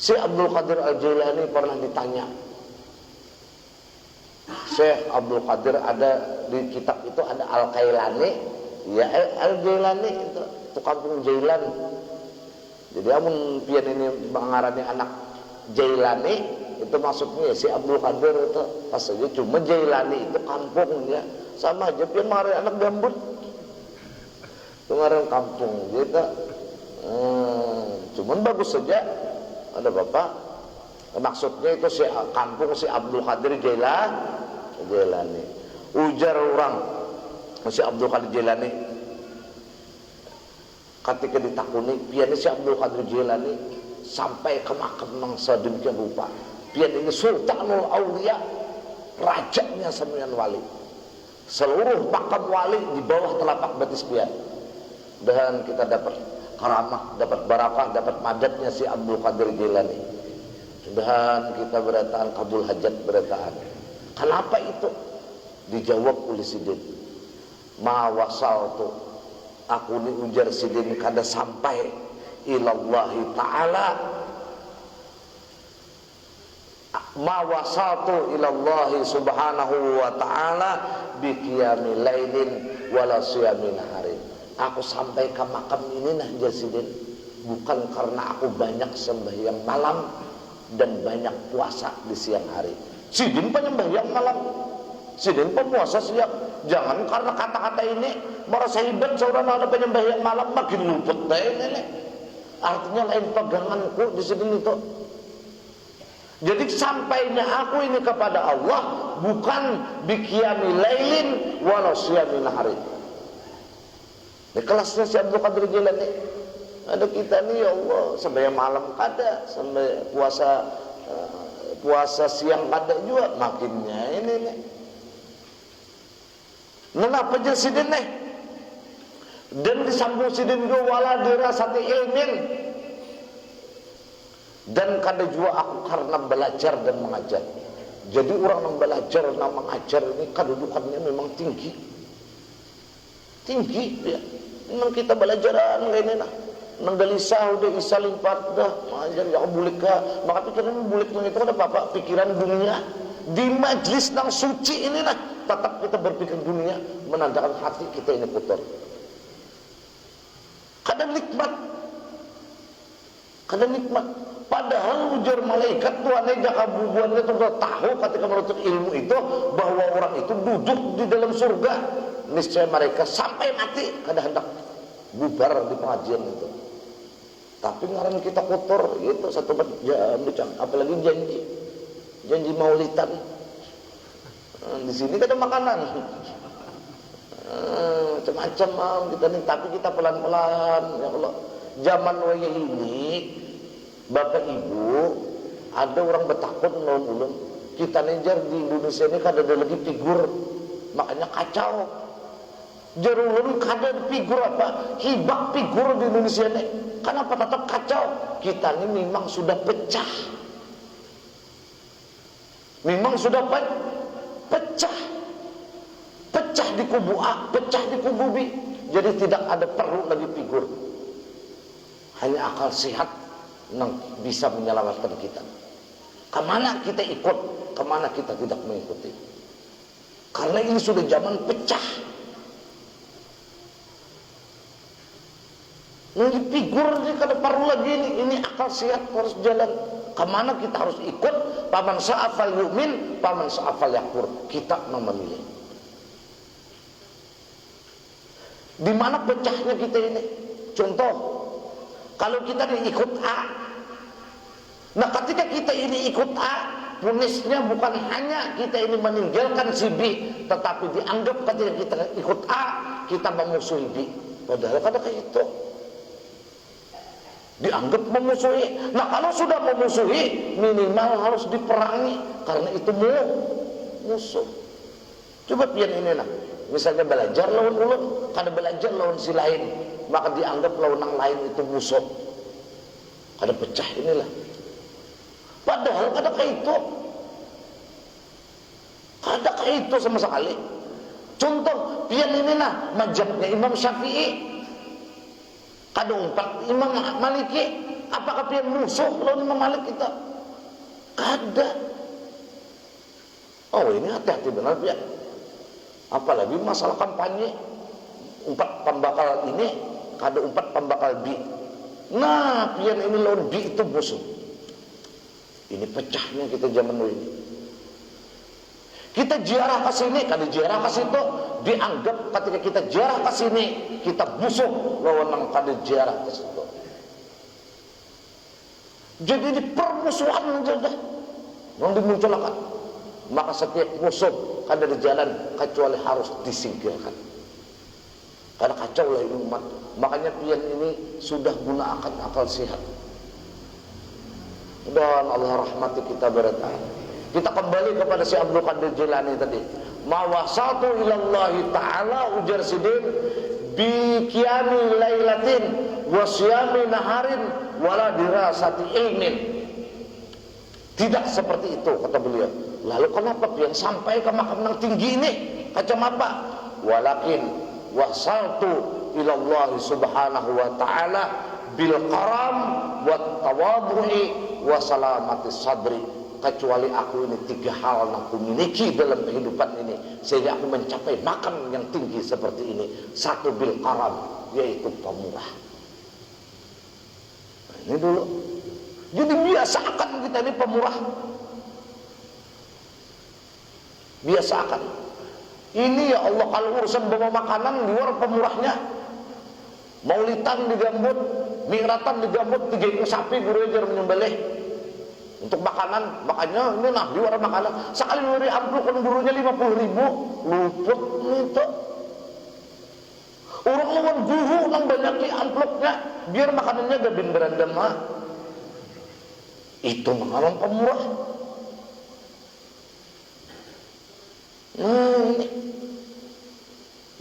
Si Abdul Qadir Al-Jailani pernah ditanya, Syekh Abdul Qadir ada di kitab itu ada Al-Kailani, ya Al-Jailani itu kampung Jailan. Jadi amun pian ini mengarani anak Jailani itu maksudnya si Abdul Qadir itu pas saja cuma Jailani itu kampung ya. Sama aja pian mengarani anak gambut. Itu ngaran kampung gitu. Cuman bagus saja ada bapak. Maksudnya itu si kampung si Abdul Qadir Jailani. Ujar orang si Abdul Qadir Jailani ketika ditakuni pian si Abdul Qadir Jailani sampai ke makam nang sedemikian rupa. Pian ini Sultanul Aulia, rajanya sembilan wali. Seluruh makam wali di bawah telapak betis pian. Dan kita dapat karamah, dapat barakah, dapat madatnya si Abdul Qadir Jailani. Dan kita berataan kabul hajat berataan. Kenapa itu? Dijawab oleh Sidin. Ma wasal tu aku ni ujar Sidin kada sampai ilallahi ta'ala. Ma wasal tu ilallahi subhanahu wa ta'ala biqiyami lailin wala siyamin harin. Aku sampai ke makam ini nah ujar Sidin bukan karena aku banyak sembahyang malam dan banyak puasa di siang hari. Sidin penyembahyang malam, Sidin pemuasa siang. Jangan karena kata-kata ini merasa hebat seorang ada penyembahyang malam makin luput deh ini. Artinya lain peganganku di Sidin itu. Jadi sampainya aku ini kepada Allah bukan biqiyami lailin wala siyamin hari. Di kelasnya si Abdul Qadir Jailani. Ada kita nih ya Allah sembahyang malam kada, sampai puasa siang kada juga makinnya ini nih. Kenapa jadi Sidin nih? Dan disambung Sidin juga wala dirasati ilmin. Dan kada juga aku karena belajar dan mengajar. Jadi orang yang belajar dan mengajar ini kedudukannya memang tinggi. Tinggi ya. Memang kita belajaran kayak ini nah. Nanggalisa udah isa limpat dah majar ya bulik ka maka pikiran bulik itu ada apa pikiran dunia di majlis nang suci ini nah tetap kita berpikir dunia menandakan hati kita ini kotor. Kadang nikmat padahal ujar malaikat Tuhan jaka bubuannya itu sudah tahu ketika menuntut ilmu itu bahwa orang itu duduk di dalam surga niscaya mereka sampai mati kada hendak bubar di pengajian itu. Tapi ngaran kita kotor itu satu jam apalagi janji maulidan. Di sini ada makanan macam-macam kita nih, tapi kita pelan-pelan ya Allah. Zaman waya ini Bapak Ibu ada orang betakun ulun kita nejar di Indonesia ini kada ada lagi figur, makanya kacau. Jarulun kada figur apa hibak figur di Indonesia ini. Kenapa tetap kacau? Kita ini memang sudah pecah. Memang sudah pecah. Pecah di kubu A, pecah di kubu B. Jadi tidak ada perlu lagi figur. Hanya akal sehat yang bisa menyelamatkan kita. Kemana kita ikut, kemana kita tidak mengikuti. Karena ini sudah zaman pecah. Ini figur ini kada perlu lagi ini akal sehat harus jalan. Kemana kita harus ikut? Paman sa'afal yu'min, paman sa'afal yakfur. Kita memilih. Di mana pecahnya kita ini? Contoh, kalau kita ikut A, nah ketika kita ini ikut A, punisnya bukan hanya kita ini meninggalkan si B, tetapi dianggap ketika kita ikut A, kita memusuhi B. Padahal kada kayak itu. Dianggap memusuhi. Nah kalau sudah memusuhi minimal harus diperangi karena itu musuh. Coba pian ini nah, misalnya belajar lawan ulun, kada belajar lawan si lain, maka dianggap lawan yang lain itu musuh. Kada pecah inilah. Padahal kada kayak itu. Kada kayak itu sama sekali. Contoh pian ini nah, mazhabnya Imam Syafi'i. Kadang Imam Maliki, apakah dia musuh lawan Imam Malik kita? Kada. Oh ini hati-hati benar ya. Apalagi masalah kampanye umpat pembakal ini kada umpat pembakal bi. Nah pian ini lawan bi itu musuh. Ini pecahnya kita zaman dulu ini. Kita ziarah ke sini, kada ziarah ke situ, dianggap ketika kita ziarah ke sini kita musuh lawan nang kada ziarah ke situ. Jadi ini permusuhan saja yang dimunculkan. Maka setiap musuh kada di jalan kecuali harus disingkirkan. Karena kacau lah ini umat. Makanya pian ini sudah gunakan akal sehat. Dan Allah rahmati kita berata. Kita kembali kepada si Abdul Qadir Jilani tadi. Mawasatu ilallahi ta'ala ujar sidin bi qiyami lailatin wa siyami naharin wala dirasati ilmin. Tidak seperti itu kata beliau. Lalu kenapa pian sampai ke makam yang tinggi ini? Kacam apa? Walakin wasaltu ilallahi subhanahu wa ta'ala bil karam wa tawadhu'i wa salamati sadri. Kecuali aku ini 3 hal yang aku miliki dalam kehidupan ini sehingga aku mencapai makam yang tinggi seperti ini. 1 bil karam, yaitu pemurah. Nah, ini dulu. Jadi biasakan kita ini pemurah. Biasakan. Ini ya Allah, kalau urusan bawa makanan di luar pemurahnya. Maulitan digambut, mi'ratan digambut, 3 ekor sapi guru ajar menyembelih untuk makanan. Makanya ini nah di luar makanan. Sekali dari amplop kan gurunya 50.000, luput itu. Orang lawan guru nang banyak amplopnya biar makanannya gabin berandam mah. Itu mengalami pemurah. Nah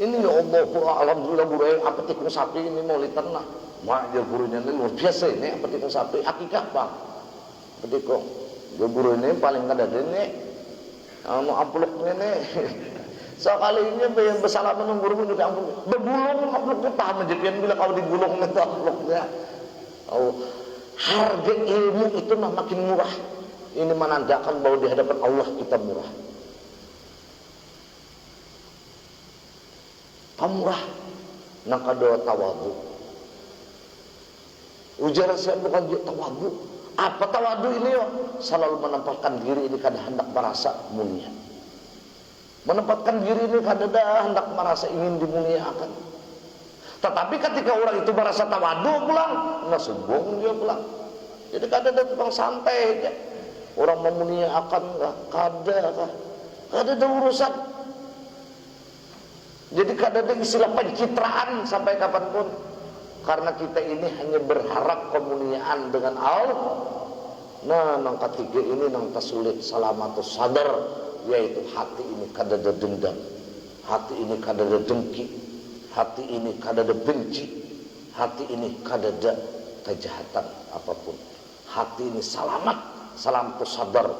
ini ya Allah, alhamdulillah guru apa tikung sapi ini mau liternah. Mak dia gurunya ini luar biasa ini apa tikung sapi akikah bang. Petikung dia guru ini paling kada ini mau amplopnya nih. Sekali ini yang bersalaman dengan guru juga amplop bergulung amplopnya paham menjepian bila kau digulung itu amplopnya. Oh, harga ilmu itu makin murah. Ini menandakan bahwa di hadapan Allah kita murah. Pemurah nang kada tawadu. Ujar saya bukan dia tawadu. Apa tawadu ini yo? Selalu menempatkan diri ini kada hendak merasa mulia. Menempatkan diri ini kada hendak merasa ingin dimuliakan. Tetapi ketika orang itu merasa tawadu pulang, nggak sombong dia pulang. Jadi kada ada tukang santai aja. Orang memuliakan nggak kada ada urusan. Jadi kada ada istilah pencitraan sampai kapanpun. Karena kita ini hanya berharap kemuliaan dengan Allah. Nah, nang ketiga ini nang tasulit salamatus sadar, yaitu hati ini kada ada dendam, hati ini kada ada dengki, hati ini kada ada benci, hati ini kada ada kejahatan apapun. Hati ini salamatus sadar,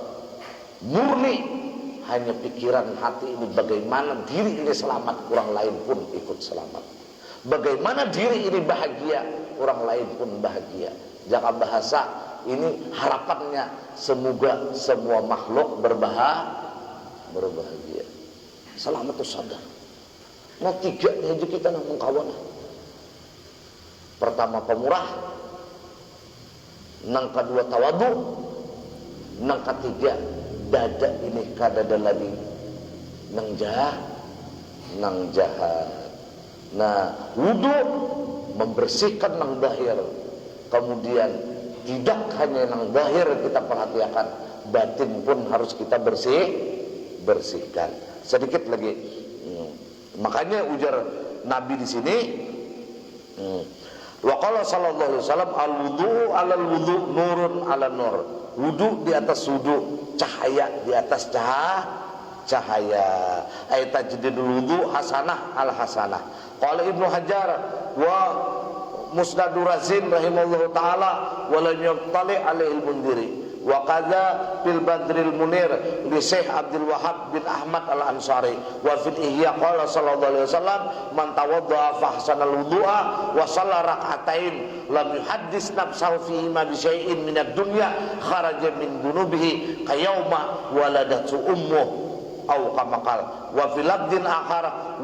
murni. Hanya pikiran hati ini bagaimana diri ini selamat, orang lain pun ikut selamat. Bagaimana diri ini bahagia, orang lain pun bahagia. Jaka bahasa ini harapannya semoga semua makhluk berbahagia. Salamatus sadar. Nah 3 aja kita nak mengkawan. Pertama pemurah, nang kedua tawadu, nang ketiga dada ini kadada lagi nang jahat. Nah, wudu membersihkan nang zahir. Kemudian tidak hanya nang zahir kita perhatikan, batin pun harus kita bersihkan. Sedikit lagi. Makanya ujar Nabi di sini, wa qala sallallahu alaihi wasallam al-wudu 'alal wudu nurun 'ala nur. Wudu di atas wudu, cahaya di atas cahaya. Ayat tajdidul wudu hasanah al hasanah. Qala Ibnu Hajar wa Musnadur Razin rahimahullahu taala wa lam yaqtali alaihi al-Mundhiri. Wa qadza fil Badril Munir li Syekh Abdul Wahhab bin Ahmad Al-Ansari wa fil Ihya qala sallallahu alaihi wasallam man tawaddaa fa ahsanal wudu'a wa shalla rak'atain lam yuhaddis nafsahu fihi ma bi syai'in minad dunya kharaja min dunubihi qayauma waladatu ummuh. au kama qala wa fil lafdin akhar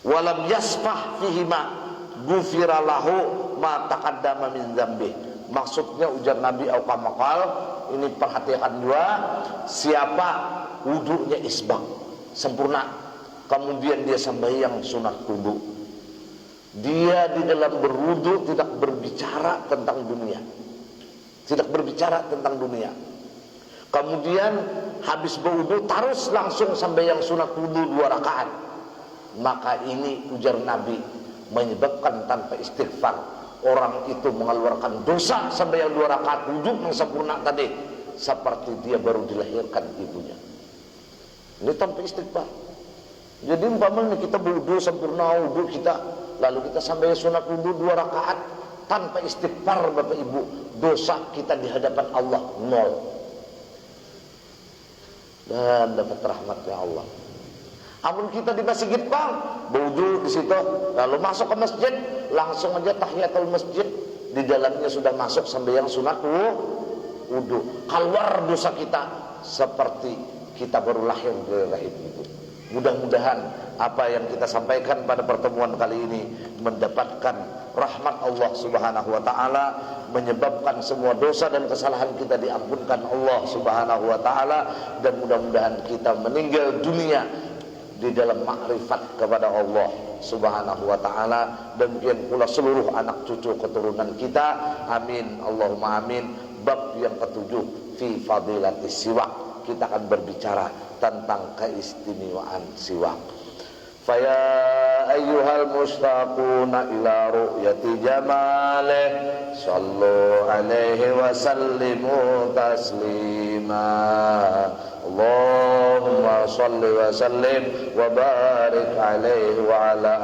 walam yasfah fihi ma ghufira lahu ma taqaddama min dzambi. Maksudnya ujar Nabi au kama qala, ini perhatikan dua, siapa wudunya isbang sempurna, kemudian dia sembahyang sunat wudu, dia di dalam berwudu tidak berbicara tentang dunia, kemudian habis berwudu terus langsung sembahyang sunat wudu 2 rakaat, maka ini ujar Nabi menyebabkan tanpa istighfar orang itu mengeluarkan dosa sembahyang 2 rakaat wudu yang sempurna tadi seperti dia baru dilahirkan ibunya. Ini tanpa istighfar. Jadi umpamanya kita berwudu sempurna wudu kita, lalu kita sampai sunat wudu 2 rakaat tanpa istighfar, Bapak Ibu, dosa kita di hadapan Allah 0 dan dapat rahmatnya Allah. Amun kita di masjid Bang, berwudu di situ, lalu masuk ke masjid, langsung aja tahiyatul masjid, di dalamnya sudah masuk sembahyang sunat wudu, keluar dosa kita seperti kita baru lahir dari rahim ibu. Mudah-mudahan apa yang kita sampaikan pada pertemuan kali ini mendapatkan rahmat Allah Subhanahu wa taala, menyebabkan semua dosa dan kesalahan kita diampunkan Allah Subhanahu wa taala, dan mudah-mudahan kita meninggal dunia di dalam makrifat kepada Allah Subhanahu wa taala, dan demikian pula seluruh anak cucu keturunan kita. Amin Allahumma amin. Bab yang ketujuh fi fadilatis siwak, kita akan berbicara tentang keistimewaan siwak. Faya ayyuhal mustaquna ila ru'yati jamalih sallu alaihi wa sallimu taslima. Allahumma salli wa sallim wa barik alaihi wa ala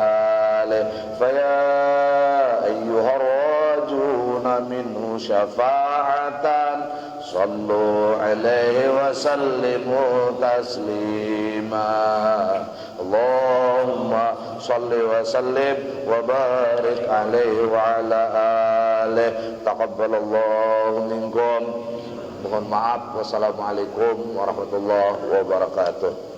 alihi. Faya ayyuhar rajuna minhu syafa'atan sallu alaihi wa sallimu taslima. Allahumma salli wa sallim wa barik alaihi wa ala alihi. Taqabbalallahu minkum. Mohon maaf. Wassalamualaikum warahmatullahi wabarakatuh.